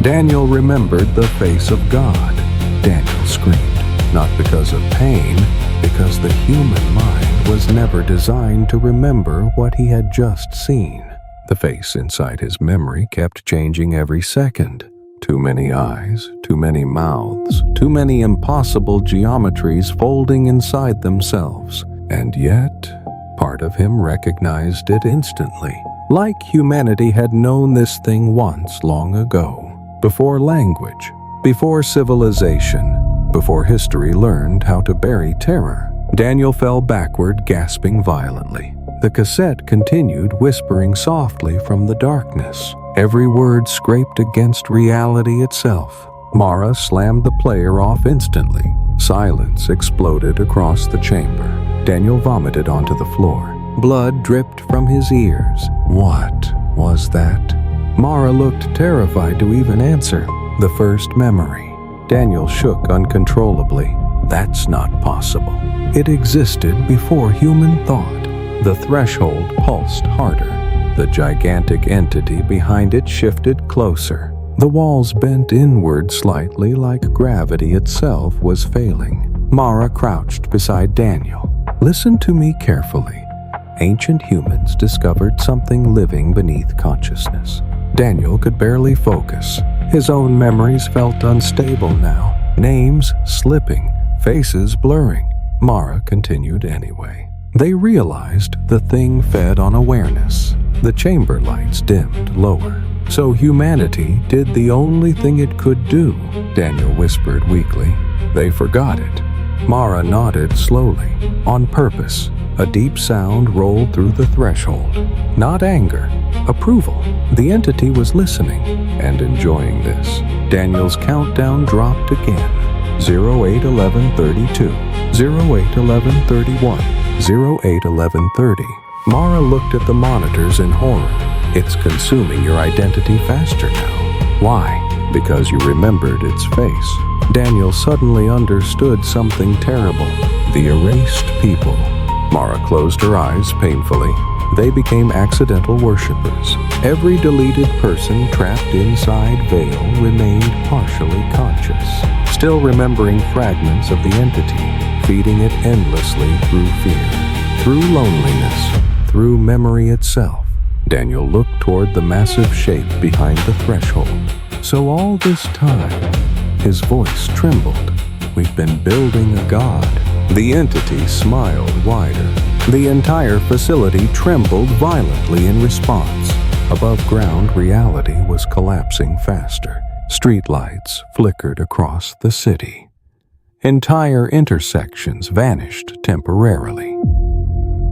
Daniel remembered the face of God. Daniel screamed, not because of pain, because the human mind was never designed to remember what he had just seen. The face inside his memory kept changing every second. Too many eyes, too many mouths, too many impossible geometries folding inside themselves. And yet, part of him recognized it instantly, like humanity had known this thing once long ago. Before language, before civilization, before history learned how to bury terror. Daniel fell backward, gasping violently. The cassette continued whispering softly from the darkness. Every word scraped against reality itself. Mara slammed the player off instantly. Silence exploded across the chamber. Daniel vomited onto the floor. Blood dripped from his ears. What was that? Mara looked terrified to even answer. The first memory. Daniel shook uncontrollably. That's not possible. It existed before human thought. The threshold pulsed harder. The gigantic entity behind it shifted closer. The walls bent inward slightly like gravity itself was failing. Mara crouched beside Daniel. Listen to me carefully. Ancient humans discovered something living beneath consciousness. Daniel could barely focus. His own memories felt unstable now. Names slipping, faces blurring. Mara continued anyway. They realized the thing fed on awareness. The chamber lights dimmed lower. So humanity did the only thing it could do, Daniel whispered weakly. They forgot it. Mara nodded slowly, on purpose. A deep sound rolled through the threshold. Not anger, approval. The entity was listening and enjoying this. Daniel's countdown dropped again. 08:11:32, 08:11:31, 08:11:30. Mara looked at the monitors in horror. It's consuming your identity faster now. Why? because you remembered its face. Daniel suddenly understood something terrible. The erased people. Mara closed her eyes painfully. They became accidental worshippers. Every deleted person trapped inside Veil remained partially conscious, still remembering fragments of the entity, feeding it endlessly through fear, through loneliness, through memory itself. Daniel looked toward the massive shape behind the threshold. So all this time, his voice trembled. We've been building a god. The entity smiled wider. The entire facility trembled violently in response. Above ground, reality was collapsing faster. Streetlights flickered across the city. Entire intersections vanished temporarily.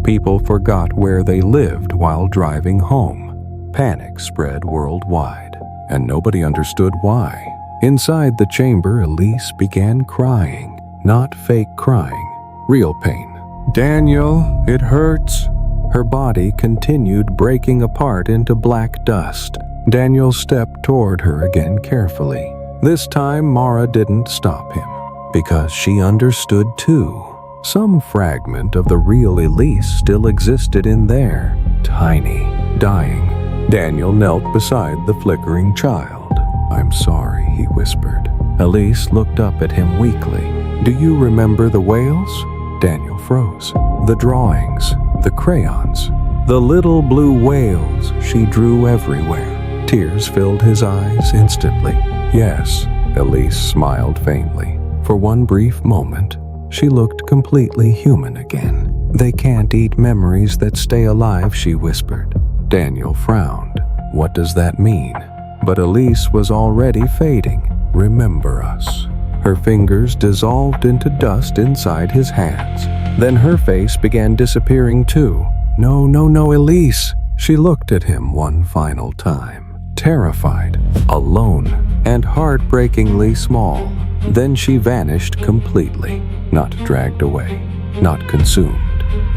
People forgot where they lived while driving home. Panic spread worldwide, and nobody understood why. Inside the chamber, Elise began crying. Not fake crying, real pain. "Daniel, it hurts." Her body continued breaking apart into black dust. Daniel stepped toward her again carefully. This time, Mara didn't stop him, because she understood too. Some fragment of the real Elise still existed in there, tiny, dying. Daniel knelt beside the flickering child. "I'm sorry," he whispered. Elise looked up at him weakly. "Do you remember the whales?" Daniel froze. The drawings, the crayons, the little blue whales she drew everywhere. Tears filled his eyes instantly. "Yes," Elise smiled faintly. For one brief moment, she looked completely human again. "They can't eat memories that stay alive," she whispered. Daniel frowned. "What does that mean?" But Elise was already fading. "Remember us." Her fingers dissolved into dust inside his hands. Then her face began disappearing too. No, Elise." She looked at him one final time, terrified, alone, and heartbreakingly small. Then she vanished completely, not dragged away, not consumed,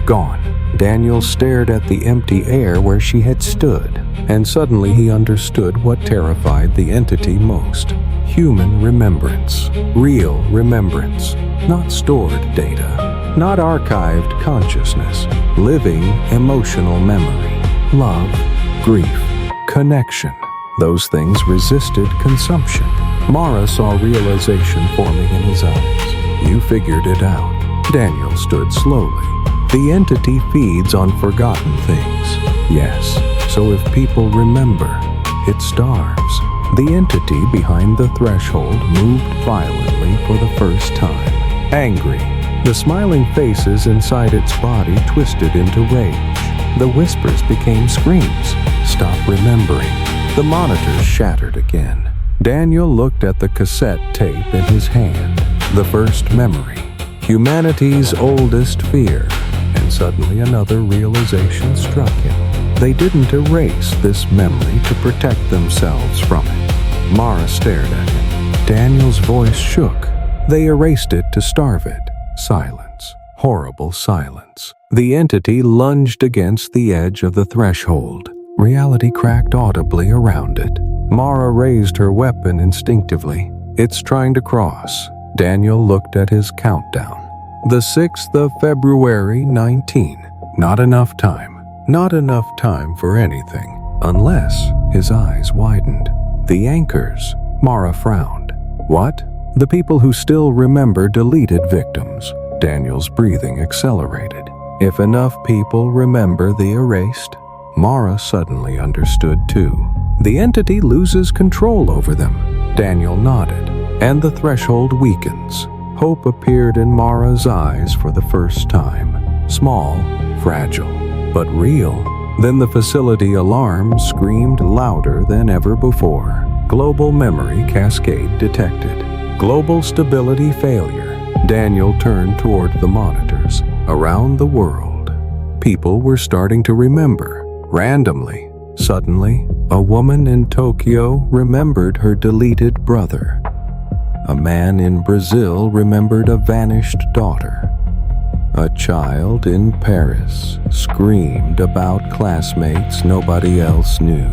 gone. Daniel stared at the empty air where she had stood, and suddenly he understood what terrified the entity most. Human remembrance, real remembrance, not stored data, not archived consciousness, living emotional memory, love, grief, connection. Those things resisted consumption. Mara saw realization forming in his eyes. "You figured it out." Daniel stood slowly. "The entity feeds on forgotten things." "Yes, so if people remember, it starves." The entity behind the threshold moved violently for the first time. Angry, the smiling faces inside its body twisted into rage. The whispers became screams. "Stop remembering." The monitors shattered again. Daniel looked at the cassette tape in his hand. The first memory, humanity's oldest fear, and suddenly another realization struck him. They didn't erase this memory to protect themselves from it. Mara stared at him. Daniel's voice shook. They erased it to starve it. Silence. Horrible silence. The entity lunged against the edge of the threshold. Reality cracked audibly around it. Mara raised her weapon instinctively. "It's trying to cross." Daniel looked at his countdown. The 6th of February, 19. Not enough time. Not enough time for anything. Unless his eyes widened. "The anchors." Mara frowned. "What?" "The people who still remember deleted victims." Daniel's breathing accelerated. "If enough people remember the erased." Mara suddenly understood too. "The entity loses control over them." Daniel nodded. "And the threshold weakens." Hope appeared in Mara's eyes for the first time. Small, fragile, but real. Then the facility alarm screamed louder than ever before. Global memory cascade detected. Global stability failure. Daniel turned toward the monitors. Around the world, people were starting to remember. Randomly, suddenly, a woman in Tokyo remembered her deleted brother. A man in Brazil remembered a vanished daughter. A child in Paris screamed about classmates nobody else knew.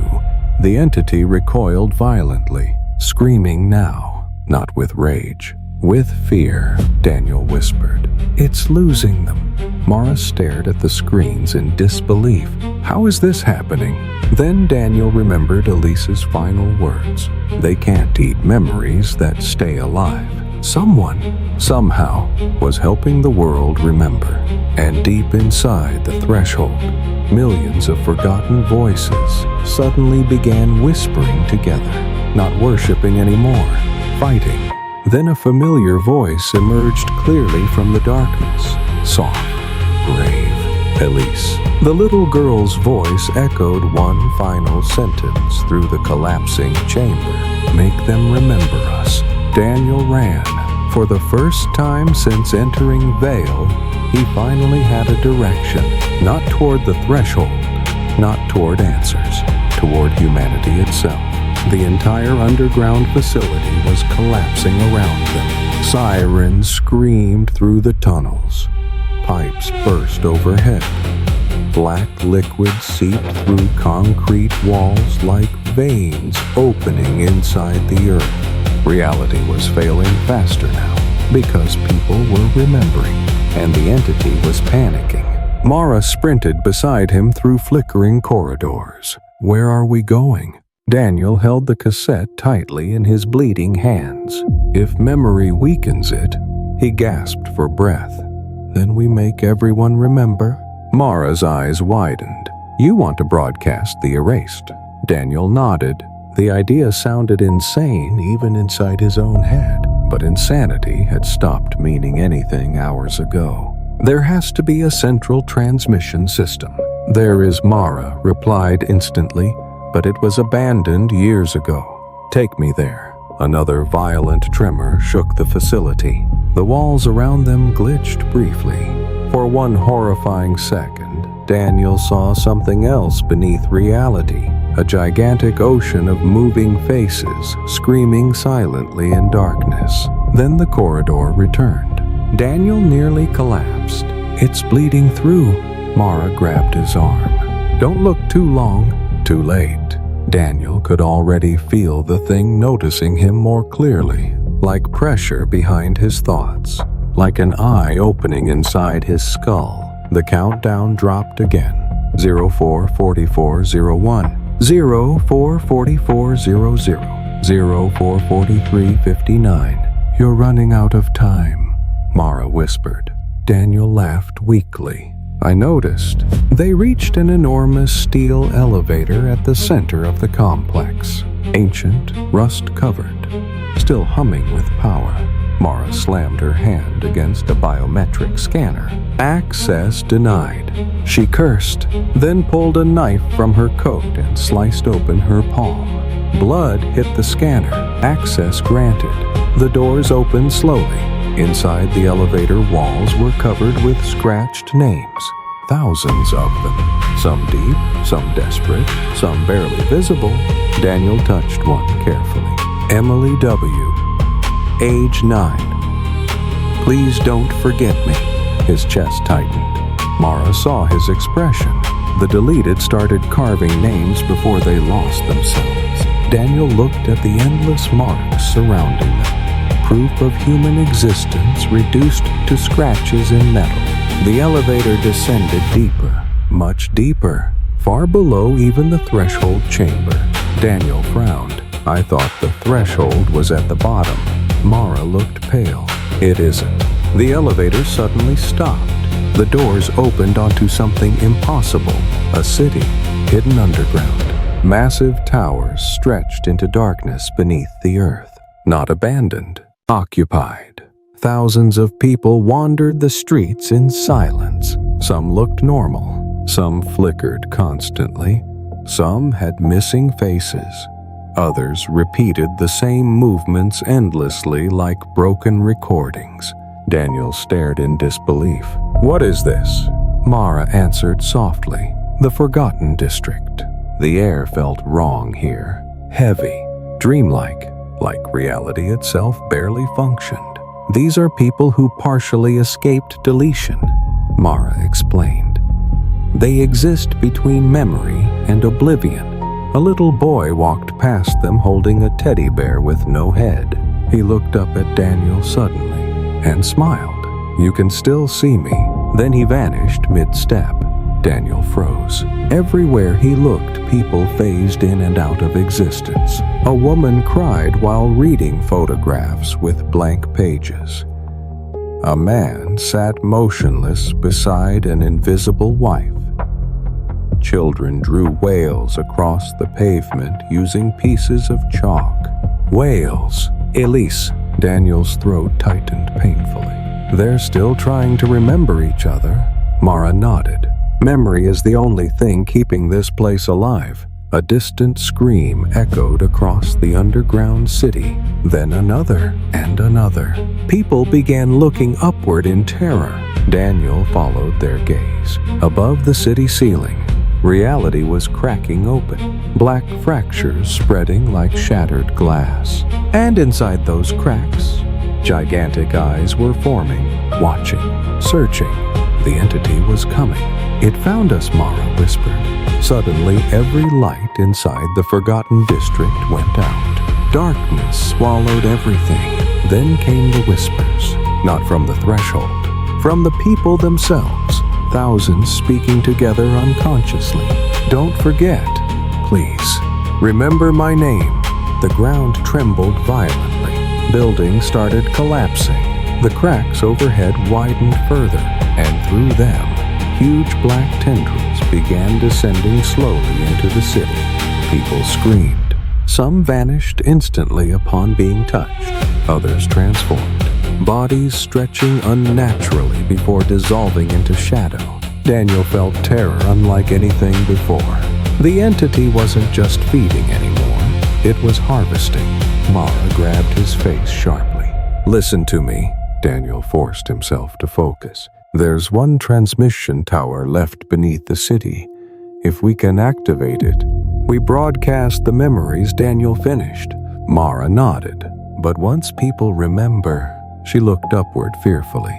The entity recoiled violently. screaming now, not with rage, with fear, Daniel whispered. It's losing them. Mara stared at the screens in disbelief. How is this happening? Then Daniel remembered Elise's final words. They can't eat memories that stay alive. Someone, somehow, was helping the world remember. And deep inside the threshold, millions of forgotten voices suddenly began whispering together, not worshiping anymore, fighting. Then a familiar voice emerged clearly from the darkness, soft, brave. Elise. The little girl's voice echoed one final sentence through the collapsing chamber. Make them remember us. Daniel ran. For the first time since entering Vale, he finally had a direction, not toward the threshold, not toward answers, toward humanity itself. The entire underground facility was collapsing around them. Sirens screamed through the tunnels. Pipes burst overhead. Black liquid seeped through concrete walls like veins opening inside the earth. Reality was failing faster now because people were remembering, and the entity was panicking. Mara sprinted beside him through flickering corridors. Where are we going? Daniel held the cassette tightly in his bleeding hands. If memory weakens it, he gasped for breath. Then we make everyone remember? Mara's eyes widened. You want to broadcast the erased? Daniel nodded. The idea sounded insane even inside his own head, but insanity had stopped meaning anything hours ago. There has to be a central transmission system. There is, Mara replied instantly, but it was abandoned years ago. Take me there. Another violent tremor shook the facility. The walls around them glitched briefly. For one horrifying second, Daniel saw something else beneath reality, a gigantic ocean of moving faces screaming silently in darkness. Then the corridor returned. Daniel nearly collapsed. It's bleeding through. Mara grabbed his arm. Don't look too long. Too late. Daniel could already feel the thing noticing him more clearly, like pressure behind his thoughts, like an eye opening inside his skull. The countdown dropped again. 044401, 044400, 044359. You're running out of time, Mara whispered. Daniel laughed weakly. I noticed. They reached an enormous steel elevator at the center of the complex, ancient, rust-covered, still humming with power. Mara slammed her hand against a biometric scanner. Access denied. She cursed, then pulled a knife from her coat and sliced open her palm. Blood hit the scanner. Access granted. The doors opened slowly. Inside the elevator walls were covered with scratched names. Thousands of them. Some deep, some desperate, some barely visible. Daniel touched one carefully. Emily W. Age 9. Please don't forget me. His chest tightened. Mara saw his expression. The deleted started carving names before they lost themselves. Daniel looked at the endless marks surrounding them. Proof of human existence reduced to scratches in metal. The elevator descended deeper, much deeper, far below even the threshold chamber. Daniel frowned. I thought the threshold was at the bottom. Mara looked pale. It isn't. The elevator suddenly stopped. The doors opened onto something impossible. A city, hidden underground. Massive towers stretched into darkness beneath the earth. Not abandoned. Occupied. Thousands of people wandered the streets in silence. Some looked normal. Some flickered constantly. Some had missing faces. Others repeated the same movements endlessly like broken recordings. Daniel stared in disbelief. What is this? Mara answered softly. The Forgotten District. The air felt wrong here. Heavy. Dreamlike. Like reality itself barely functioned. These are people who partially escaped deletion, Mara explained. They exist between memory and oblivion, A little boy walked past them holding a teddy bear with no head. He looked up at Daniel suddenly and smiled. "You can still see me." Then he vanished mid-step. Daniel froze. Everywhere he looked, people phased in and out of existence. A woman cried while reading photographs with blank pages. A man sat motionless beside an invisible wife. Children drew whales across the pavement using pieces of chalk. Whales. Elise. Daniel's throat tightened painfully. "They're still trying to remember each other." Mara nodded. "Memory is the only thing keeping this place alive." A distant scream echoed across the underground city, then another and another. People began looking upward in terror. Daniel followed their gaze. Above the city ceiling, reality was cracking open, black fractures spreading like shattered glass. And inside those cracks, gigantic eyes were forming, watching, searching. The entity was coming. "It found us," Mara whispered. Suddenly, every light inside the forgotten district went out. Darkness swallowed everything. Then came the whispers, not from the threshold, from the people themselves, thousands speaking together unconsciously. "Don't forget, please. Remember my name." The ground trembled violently. Buildings started collapsing. The cracks overhead widened further, and through them, huge black tendrils began descending slowly into the city. People screamed. Some vanished instantly upon being touched. Others transformed, bodies stretching unnaturally before dissolving into shadow. Daniel felt terror unlike anything before. The entity wasn't just feeding anymore. It was harvesting. Mara grabbed his face sharply. "Listen to me." Daniel forced himself to focus. "There's one transmission tower left beneath the city. If we can activate it, we broadcast the memories." Daniel finished. Mara nodded. "But once people remember," she looked upward fearfully,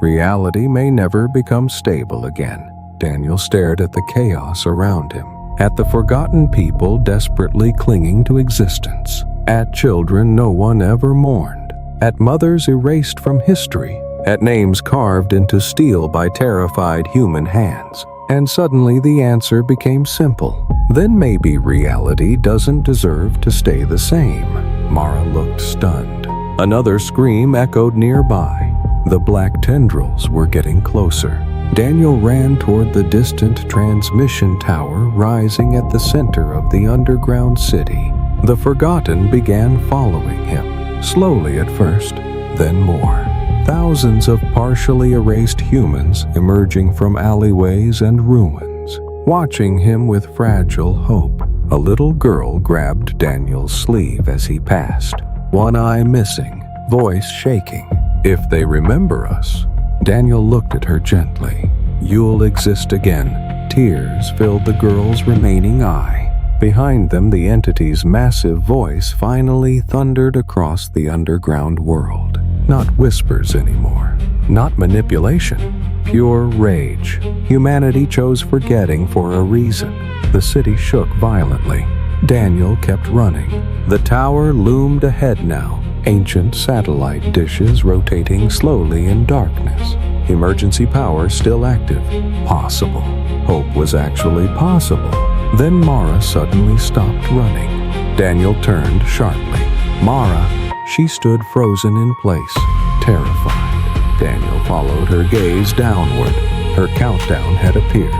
"reality may never become stable again." Daniel stared at the chaos around him, at the forgotten people desperately clinging to existence, at children no one ever mourned, at mothers erased from history, at names carved into steel by terrified human hands. And suddenly the answer became simple. Then maybe reality doesn't deserve to stay the same. Mara looked stunned. Another scream echoed nearby. The black tendrils were getting closer. Daniel ran toward the distant transmission tower rising at the center of the underground city. The forgotten began following him, slowly at first, then more. Thousands of partially erased humans emerging from alleyways and ruins, watching him with fragile hope. A little girl grabbed Daniel's sleeve as he passed, one eye missing, voice shaking. "If they remember us," Daniel looked at her gently, "you'll exist again." Tears filled the girl's remaining eye. Behind them, the entity's massive voice finally thundered across the underground world. Not whispers anymore, not manipulation, pure rage. Humanity chose forgetting for a reason. The city shook violently. Daniel kept running. The tower loomed ahead now, ancient satellite dishes rotating slowly in darkness. Emergency power still active. Possible. Hope was actually possible. Then Mara suddenly stopped running. Daniel turned sharply. Mara, she stood frozen in place, terrified. Daniel followed her gaze downward. Her countdown had appeared.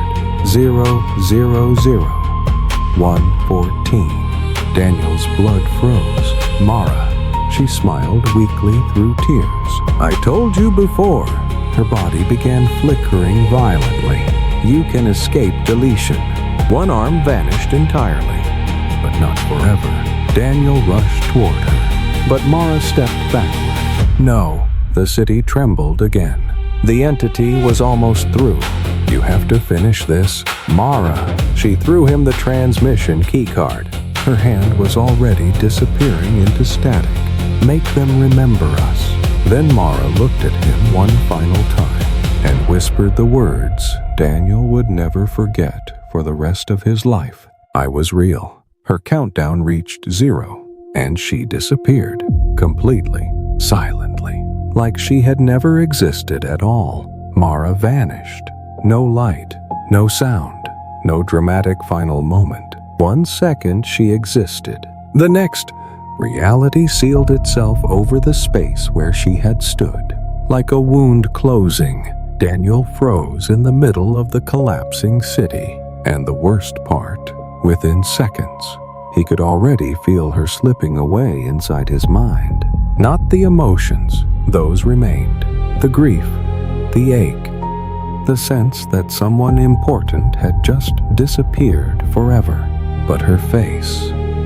000 114. Daniel's blood froze. Mara, she smiled weakly through tears. "I told you before." Her body began flickering violently. "You can escape deletion." One arm vanished entirely, but not forever. Daniel rushed toward her, but Mara stepped backward. "No." The city trembled again. The entity was almost through. "You have to finish this." "Mara." She threw him the transmission keycard. Her hand was already disappearing into static. "Make them remember us." Then Mara looked at him one final time and whispered the words Daniel would never forget for the rest of his life. "I was real." Her countdown reached 0, and she disappeared, completely, silently, like she had never existed at all. Mara vanished. No light, no sound, no dramatic final moment. 1 second she existed. The next, reality sealed itself over the space where she had stood. Like a wound closing, Daniel froze in the middle of the collapsing city. And the worst part, within seconds, he could already feel her slipping away inside his mind. Not the emotions, those remained. The grief, the ache, the sense that someone important had just disappeared forever. But her face,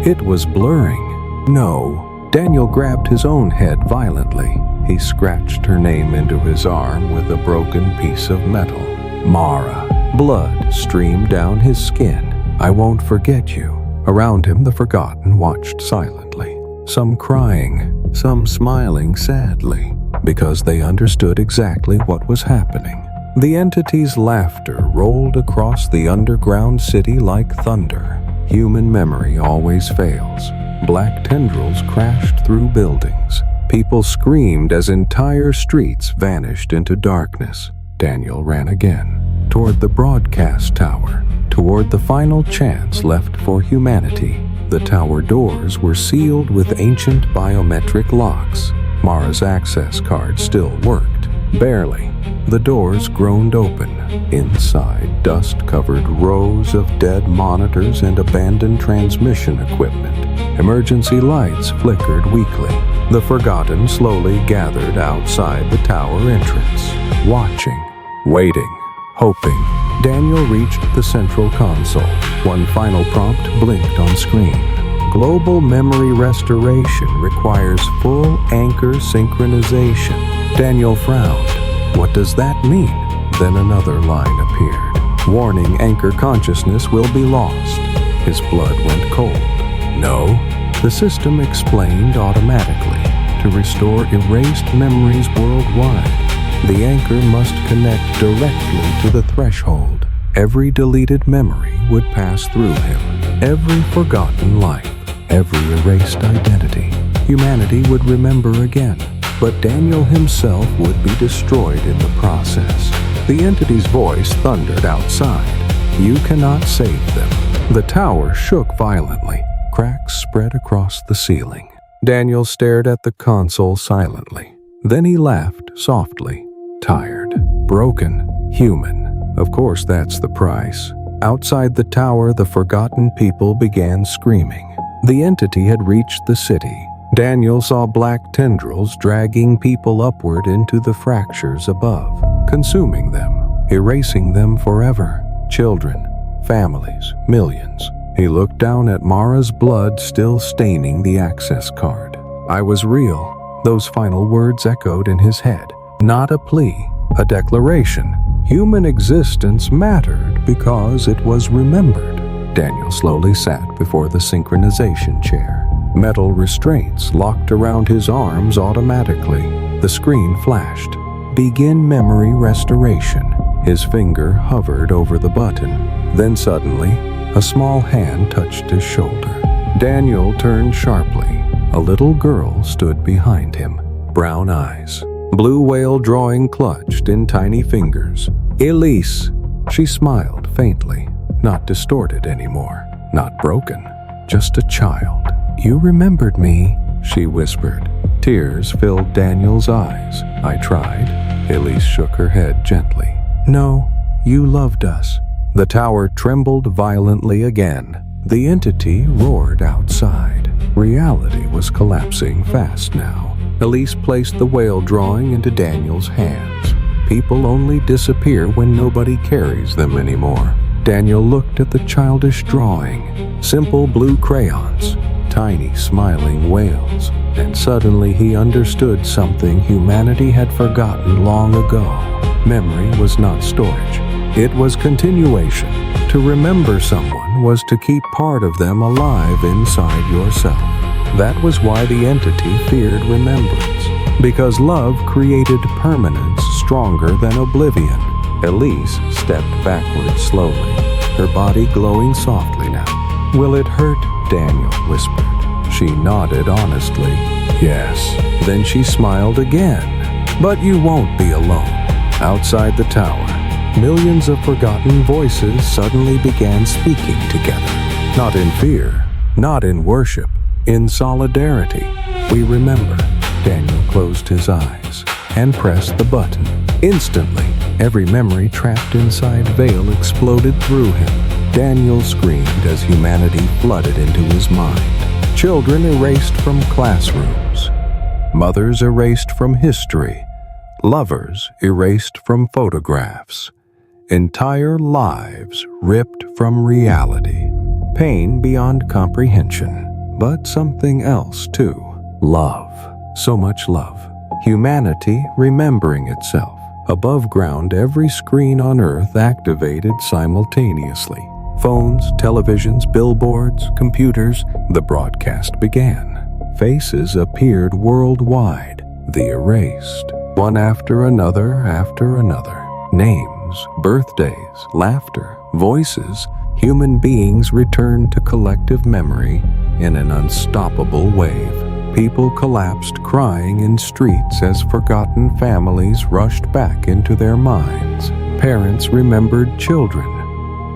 it was blurring. No, Daniel grabbed his own head violently. He scratched her name into his arm with a broken piece of metal. Mara. Blood streamed down his skin. I won't forget you. Around him, the forgotten watched silently. Some crying, some smiling sadly, because they understood exactly what was happening. The entity's laughter rolled across the underground city like thunder. Human memory always fails. Black tendrils crashed through buildings. People screamed as entire streets vanished into darkness. Daniel ran again. Toward the broadcast tower, toward the final chance left for humanity. The tower doors were sealed with ancient biometric locks. Mara's access card still worked. Barely. The doors groaned open. Inside, dust-covered rows of dead monitors and abandoned transmission equipment. Emergency lights flickered weakly. The forgotten slowly gathered outside the tower entrance, watching, waiting, hoping. Daniel reached the central console. One final prompt blinked on screen. Global memory restoration requires full anchor synchronization. Daniel frowned. What does that mean? Then another line appeared. Warning, anchor consciousness will be lost. His blood went cold. No, the system explained automatically. To restore erased memories worldwide, the anchor must connect directly to the threshold. Every deleted memory would pass through him. Every forgotten life, every erased identity. Humanity would remember again, but Daniel himself would be destroyed in the process. The entity's voice thundered outside. You cannot save them. The tower shook violently. Cracks spread across the ceiling. Daniel stared at the console silently. Then he laughed softly. Tired, broken, human. Of course, that's the price. Outside the tower, the forgotten people began screaming. The entity had reached the city. Daniel saw black tendrils dragging people upward into the fractures above, consuming them, erasing them forever. Children, families, millions. He looked down at Mara's blood still staining the access card. I was real. Those final words echoed in his head. Not a plea, a declaration. Human existence mattered because it was remembered. Daniel slowly sat before the synchronization chair. Metal restraints locked around his arms automatically. The screen flashed. Begin memory restoration. His finger hovered over the button. Then suddenly, a small hand touched his shoulder. Daniel turned sharply. A little girl stood behind him. Brown eyes. Blue whale drawing clutched in tiny fingers. Elise. She smiled faintly. Not distorted anymore. Not broken. Just a child. You remembered me, she whispered. Tears filled Daniel's eyes. I tried. Elise shook her head gently. No, you loved us. The tower trembled violently again. The entity roared outside. Reality was collapsing fast now. Elise placed the whale drawing into Daniel's hands. People only disappear when nobody carries them anymore. Daniel looked at the childish drawing. Simple blue crayons. Tiny smiling whales. And suddenly he understood something humanity had forgotten long ago. Memory was not storage. It was continuation. To remember someone was to keep part of them alive inside yourself. That was why the entity feared remembrance. Because love created permanence stronger than oblivion. Elise stepped backward slowly, her body glowing softly now. Will it hurt? Daniel whispered. She nodded honestly. Yes. Then she smiled again. But you won't be alone. Outside the tower, millions of forgotten voices suddenly began speaking together. Not in fear, not in worship, in solidarity. We remember. Daniel closed his eyes and pressed the button. Instantly, every memory trapped inside veil exploded through him. Daniel screamed as humanity flooded into his mind. Children erased from classrooms. Mothers erased from history. Lovers erased from photographs. Entire lives ripped from reality. Pain beyond comprehension, but something else too. Love. So much love. Humanity remembering itself. Above ground, every screen on Earth activated simultaneously. Phones, televisions, billboards, computers. The broadcast began. Faces appeared worldwide. The erased. One after another. Names, birthdays, laughter, voices. Human beings returned to collective memory in an unstoppable wave. People collapsed crying in streets as forgotten families rushed back into their minds. Parents remembered children.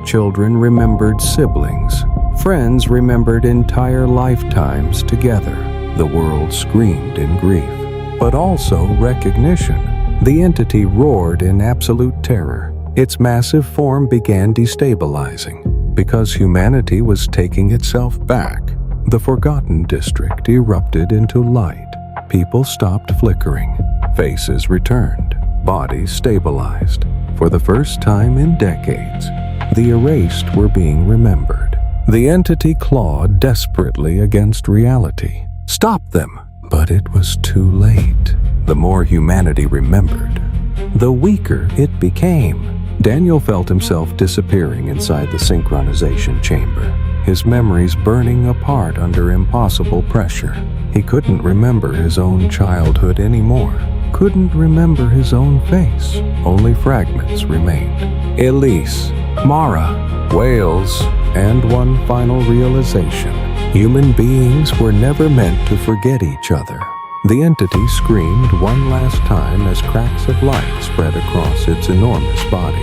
Children remembered siblings. Friends remembered entire lifetimes together. The world screamed in grief, but also recognition. The entity roared in absolute terror. Its massive form began destabilizing. Because humanity was taking itself back, the Forgotten District erupted into light. People stopped flickering. Faces returned. Bodies stabilized. For the first time in decades, the erased were being remembered. The entity clawed desperately against reality. Stop them! But it was too late. The more humanity remembered, the weaker it became. Daniel felt himself disappearing inside the synchronization chamber, his memories burning apart under impossible pressure. He couldn't remember his own childhood anymore, couldn't remember his own face. Only fragments remained. Elise, Mara, Wales, and one final realization. Human beings were never meant to forget each other. The entity screamed one last time as cracks of light spread across its enormous body.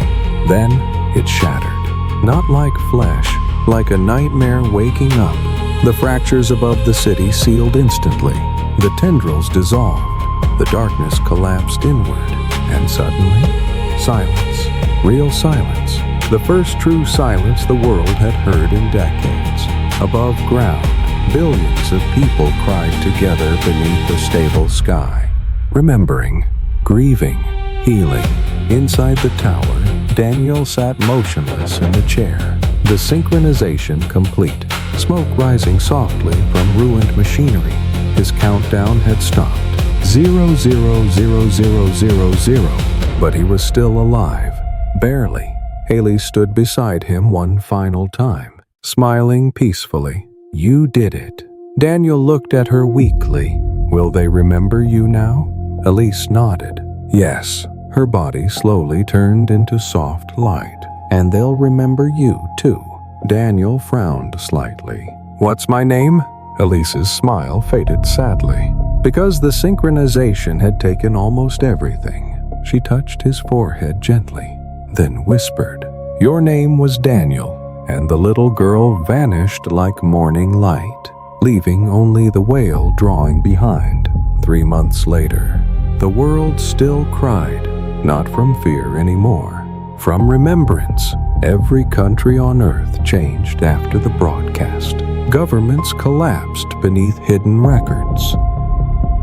Then it shattered. Not like flesh, like a nightmare waking up. The fractures above the city sealed instantly. The tendrils dissolved. The darkness collapsed inward. And suddenly, silence. Real silence. The first true silence the world had heard in decades. Above ground, billions of people cried together beneath the stable sky, remembering, grieving, healing. Inside the tower, Daniel sat motionless in the chair, the synchronization complete, smoke rising softly from ruined machinery. His countdown had stopped. 0, 0, 0, 0, 0, 0. But he was still alive, barely. Haley stood beside him one final time, smiling peacefully. You did it. Daniel looked at her weakly. Will they remember you now? Elise nodded. Yes. Her body slowly turned into soft light. And they'll remember you too. Daniel frowned slightly. What's my name? Elise's smile faded sadly. Because the synchronization had taken almost everything, she touched his forehead gently, then whispered, Your name was Daniel. And the little girl vanished like morning light, leaving only the wail drawing behind. 3 months later, the world still cried, not from fear anymore, from remembrance. Every country on Earth changed after the broadcast. Governments collapsed beneath hidden records.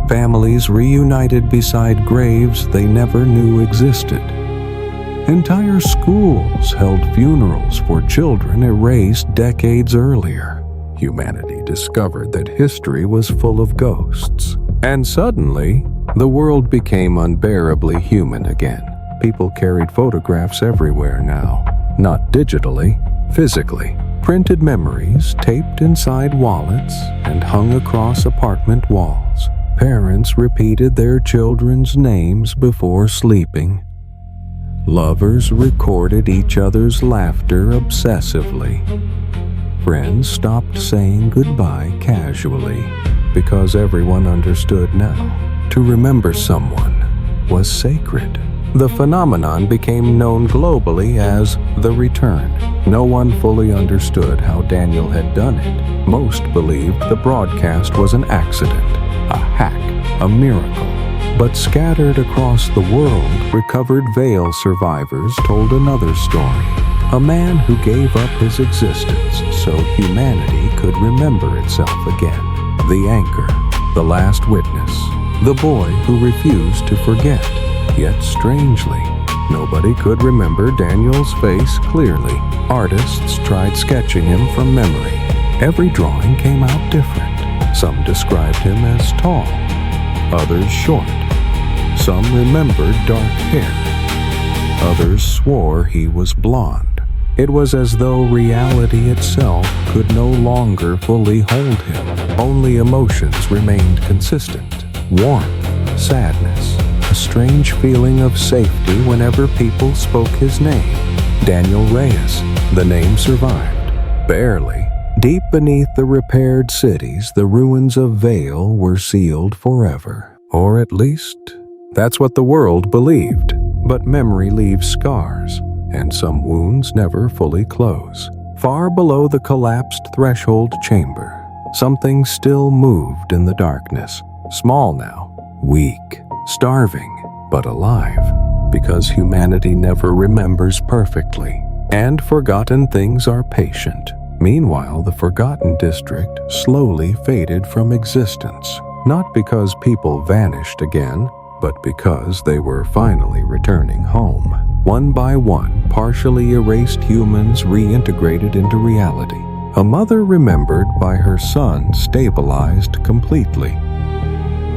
Families reunited beside graves they never knew existed. Entire schools held funerals for children erased decades earlier. Humanity discovered that history was full of ghosts. And suddenly, the world became unbearably human again. People carried photographs everywhere now. Not digitally, physically. Printed memories taped inside wallets and hung across apartment walls. Parents repeated their children's names before sleeping. Lovers recorded each other's laughter obsessively. Friends stopped saying goodbye casually because everyone understood now. To remember someone was sacred. The phenomenon became known globally as the return. No one fully understood how Daniel had done it. Most believed the broadcast was an accident, a hack, a miracle. But scattered across the world, recovered Veil survivors told another story. A man who gave up his existence so humanity could remember itself again. The anchor, the last witness, the boy who refused to forget. Yet strangely, nobody could remember Daniel's face clearly. Artists tried sketching him from memory. Every drawing came out different. Some described him as tall, others short. Some remembered dark hair. Others swore he was blonde. It was as though reality itself could no longer fully hold him. Only emotions remained consistent. Warmth, sadness, a strange feeling of safety whenever people spoke his name. Daniel Reyes. The name survived. Barely. Deep beneath the repaired cities, the ruins of Veil were sealed forever. Or at least, that's what the world believed. But memory leaves scars, and some wounds never fully close. Far below the collapsed threshold chamber, something still moved in the darkness. Small now, weak, starving, but alive, because humanity never remembers perfectly, and forgotten things are patient. Meanwhile, the forgotten district slowly faded from existence, not because people vanished again, but because they were finally returning home. One by one, partially erased humans reintegrated into reality. A mother remembered by her son stabilized completely.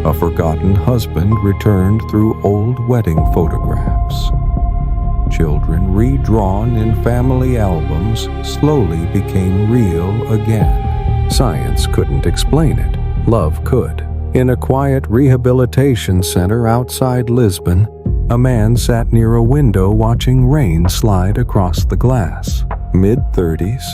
A forgotten husband returned through old wedding photographs. Children redrawn in family albums slowly became real again. Science couldn't explain it. Love could. In a quiet rehabilitation center outside Lisbon, a man sat near a window watching rain slide across the glass. Mid-30s,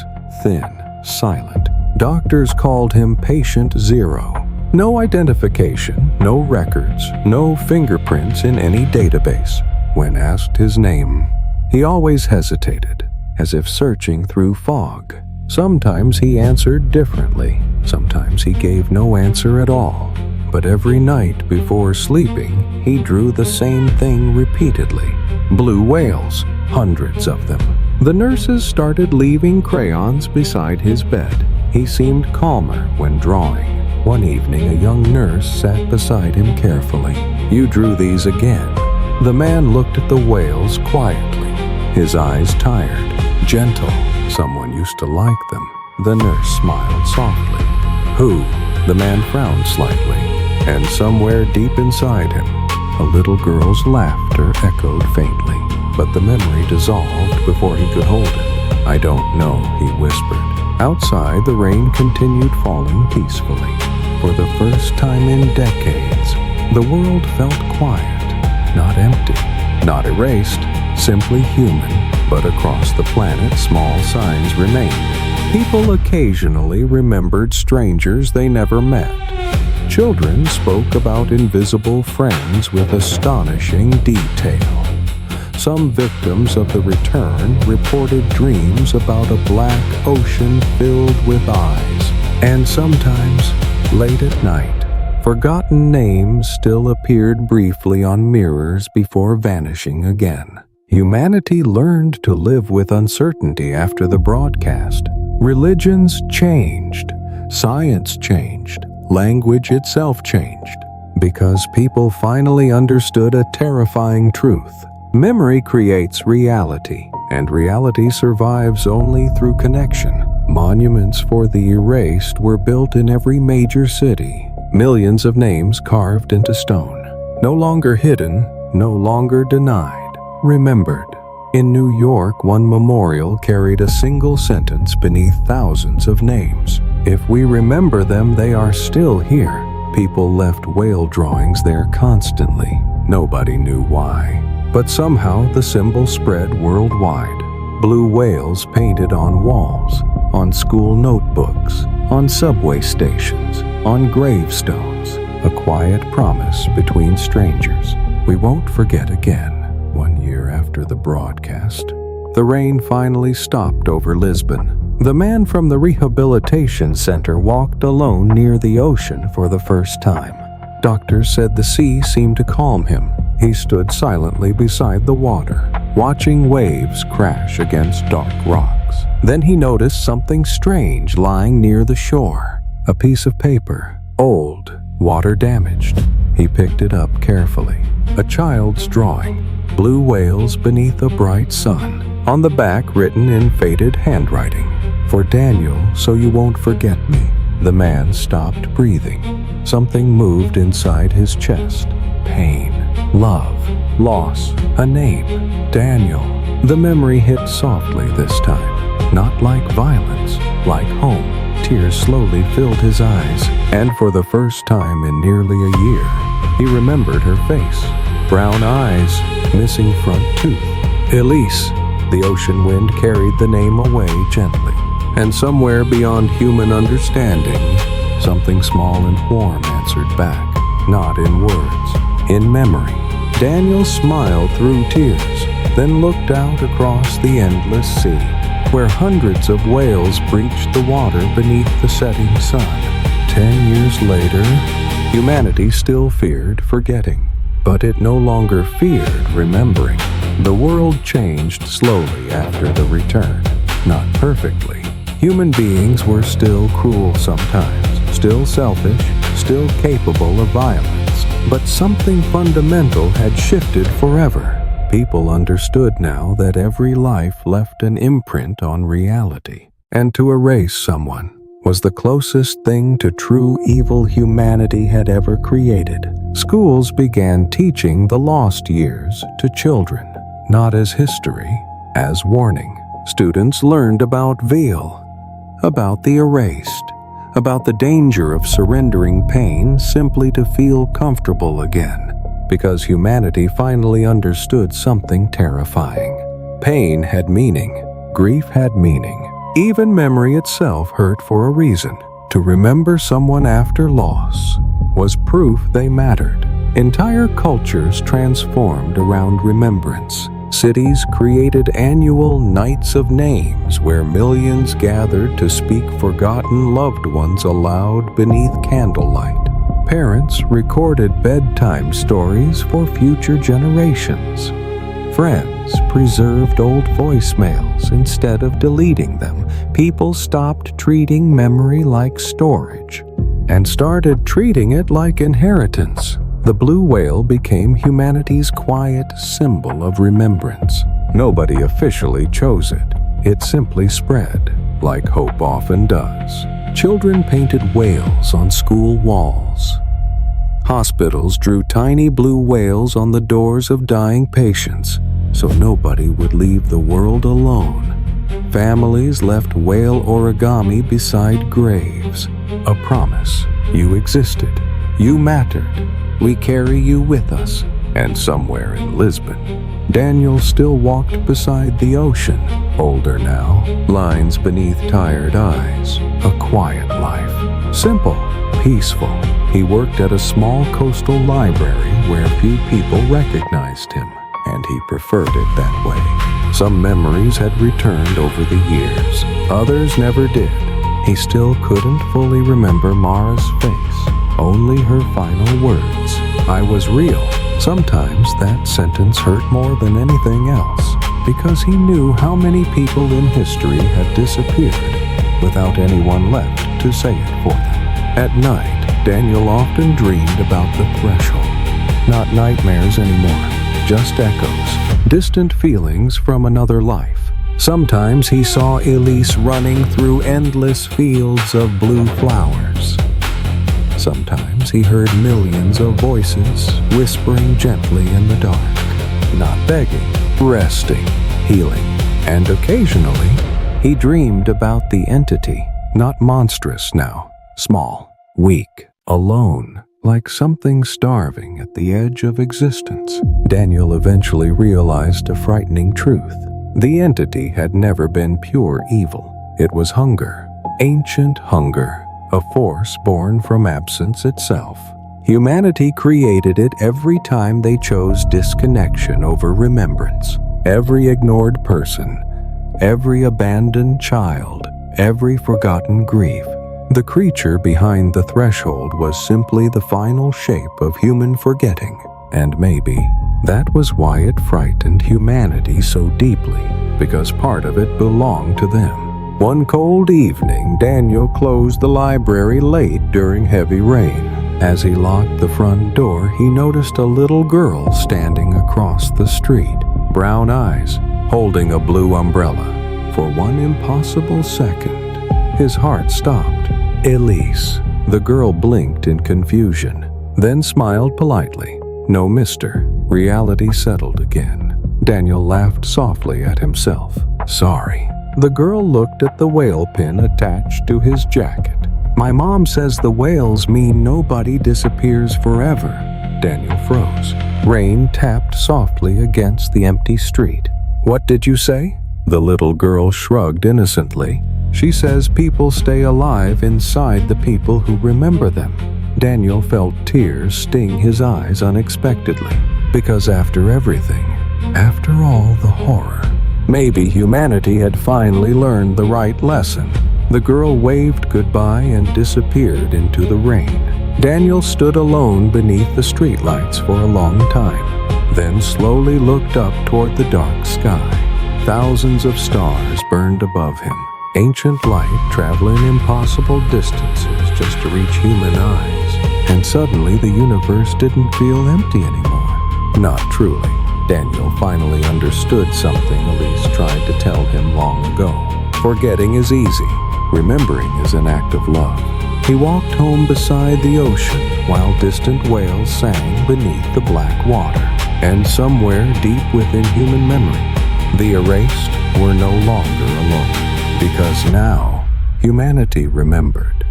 thin, silent. Doctors called him Patient Zero. No identification, no records, no fingerprints in any database. When asked his name, he always hesitated, as if searching through fog. Sometimes he answered differently. Sometimes he gave no answer at all. But every night before sleeping, he drew the same thing repeatedly. Blue whales, hundreds of them. The nurses started leaving crayons beside his bed. He seemed calmer when drawing. One evening, a young nurse sat beside him carefully. "You drew these again." The man looked at the whales quietly, his eyes tired, gentle. Someone used to like them. The nurse smiled softly. "Who?" The man frowned slightly, and somewhere deep inside him, a little girl's laughter echoed faintly. But the memory dissolved before he could hold it. "I don't know," he whispered. Outside, the rain continued falling peacefully. For the first time in decades, the world felt quiet, not empty, not erased, simply human. But across the planet, small signs remained. People occasionally remembered strangers they never met. Children spoke about invisible friends with astonishing detail. Some victims of the return reported dreams about a black ocean filled with eyes. And sometimes, late at night, forgotten names still appeared briefly on mirrors before vanishing again. Humanity learned to live with uncertainty after the broadcast. Religions changed. Science changed. Language itself changed. Because people finally understood a terrifying truth. Memory creates reality, and reality survives only through connection. Monuments for the erased were built in every major city. Millions of names carved into stone. No longer hidden, no longer denied, remembered. In New York, one memorial carried a single sentence beneath thousands of names. If we remember them, they are still here. People left whale drawings there constantly. Nobody knew why. But somehow the symbol spread worldwide. Blue whales painted on walls. on school notebooks, on subway stations, on gravestones, a quiet promise between strangers. We won't forget again. 1 year after the broadcast, the rain finally stopped over Lisbon. The man from the rehabilitation center walked alone near the ocean for the first time. Doctors said the sea seemed to calm him. He stood silently beside the water, watching waves crash against dark rocks. Then he noticed something strange lying near the shore. A piece of paper, old, water-damaged. He picked it up carefully. A child's drawing. Blue whales beneath a bright sun. On the back, written in faded handwriting, "For Daniel, so you won't forget me." The man stopped breathing. Something moved inside his chest. Pain, love, loss, a name. Daniel. The memory hit softly this time. Not like violence, like home. Tears slowly filled his eyes, and for the first time in nearly a year, he remembered her face. Brown eyes, missing front tooth. Elise. The ocean wind carried the name away gently, and somewhere beyond human understanding, something small and warm answered back, not in words, in memory. Daniel smiled through tears, then looked out across the endless sea, where hundreds of whales breached the water beneath the setting sun. 10 years later, humanity still feared forgetting, but it no longer feared remembering. The world changed slowly after the return, not perfectly. Human beings were still cruel sometimes, still selfish, still capable of violence. But something fundamental had shifted forever. People understood now that every life left an imprint on reality, and to erase someone was the closest thing to true evil humanity had ever created. Schools began teaching the lost years to children, not as history, as warning. Students learned about veil, about the erased, about the danger of surrendering pain simply to feel comfortable again, because humanity finally understood something terrifying. Pain had meaning, grief had meaning. Even memory itself hurt for a reason. To remember someone after loss was proof they mattered. Entire cultures transformed around remembrance. Cities created annual nights of names where millions gathered to speak forgotten loved ones aloud beneath candlelight. Parents recorded bedtime stories for future generations. Friends preserved old voicemails instead of deleting them. People stopped treating memory like storage and started treating it like inheritance. The blue whale became humanity's quiet symbol of remembrance. Nobody officially chose it. It simply spread, like hope often does. Children painted whales on school walls. Hospitals drew tiny blue whales on the doors of dying patients, so nobody would leave the world alone. Families left whale origami beside graves. A promise. You existed. You mattered. We carry you with us. And somewhere in Lisbon, Daniel still walked beside the ocean, older now, lines beneath tired eyes, a quiet life. Simple, peaceful. He worked at a small coastal library where few people recognized him, and he preferred it that way. Some memories had returned over the years. Others never did. He still couldn't fully remember Mara's face, only her final words. I was real. Sometimes that sentence hurt more than anything else, because he knew how many people in history had disappeared without anyone left to say it for them. At night, Daniel often dreamed about the threshold. Not nightmares anymore, just echoes, distant feelings from another life. Sometimes he saw Elise running through endless fields of blue flowers. Sometimes he heard millions of voices whispering gently in the dark, not begging, resting, healing. And occasionally, he dreamed about the entity, not monstrous now, small, weak, alone, like something starving at the edge of existence. Daniel eventually realized a frightening truth. The entity had never been pure evil. It was hunger, ancient hunger, a force born from absence itself. Humanity created it every time they chose disconnection over remembrance. Every ignored person, every abandoned child, every forgotten grief. The creature behind the threshold was simply the final shape of human forgetting, and maybe that was why it frightened humanity so deeply, because part of it belonged to them. One cold evening, Daniel closed the library late during heavy rain. As he locked the front door, he noticed a little girl standing across the street, brown eyes, holding a blue umbrella. For one impossible second, his heart stopped. Elise. The girl blinked in confusion, then smiled politely. No, mister. Reality settled again. Daniel laughed softly at himself. Sorry. The girl looked at the whale pin attached to his jacket. My mom says the whales mean nobody disappears forever. Daniel froze. Rain tapped softly against the empty street. What did you say? The little girl shrugged innocently. She says people stay alive inside the people who remember them. Daniel felt tears sting his eyes unexpectedly. Because after everything, after all the horror, maybe humanity had finally learned the right lesson. The girl waved goodbye and disappeared into the rain. Daniel stood alone beneath the streetlights for a long time, then slowly looked up toward the dark sky. Thousands of stars burned above him, ancient light traveling impossible distances just to reach human eyes. And suddenly the universe didn't feel empty anymore. Not truly. Daniel finally understood something Elise tried to tell him long ago. Forgetting is easy. Remembering is an act of love. He walked home beside the ocean while distant whales sang beneath the black water. And somewhere deep within human memory, the erased were no longer alone. Because now, humanity remembered.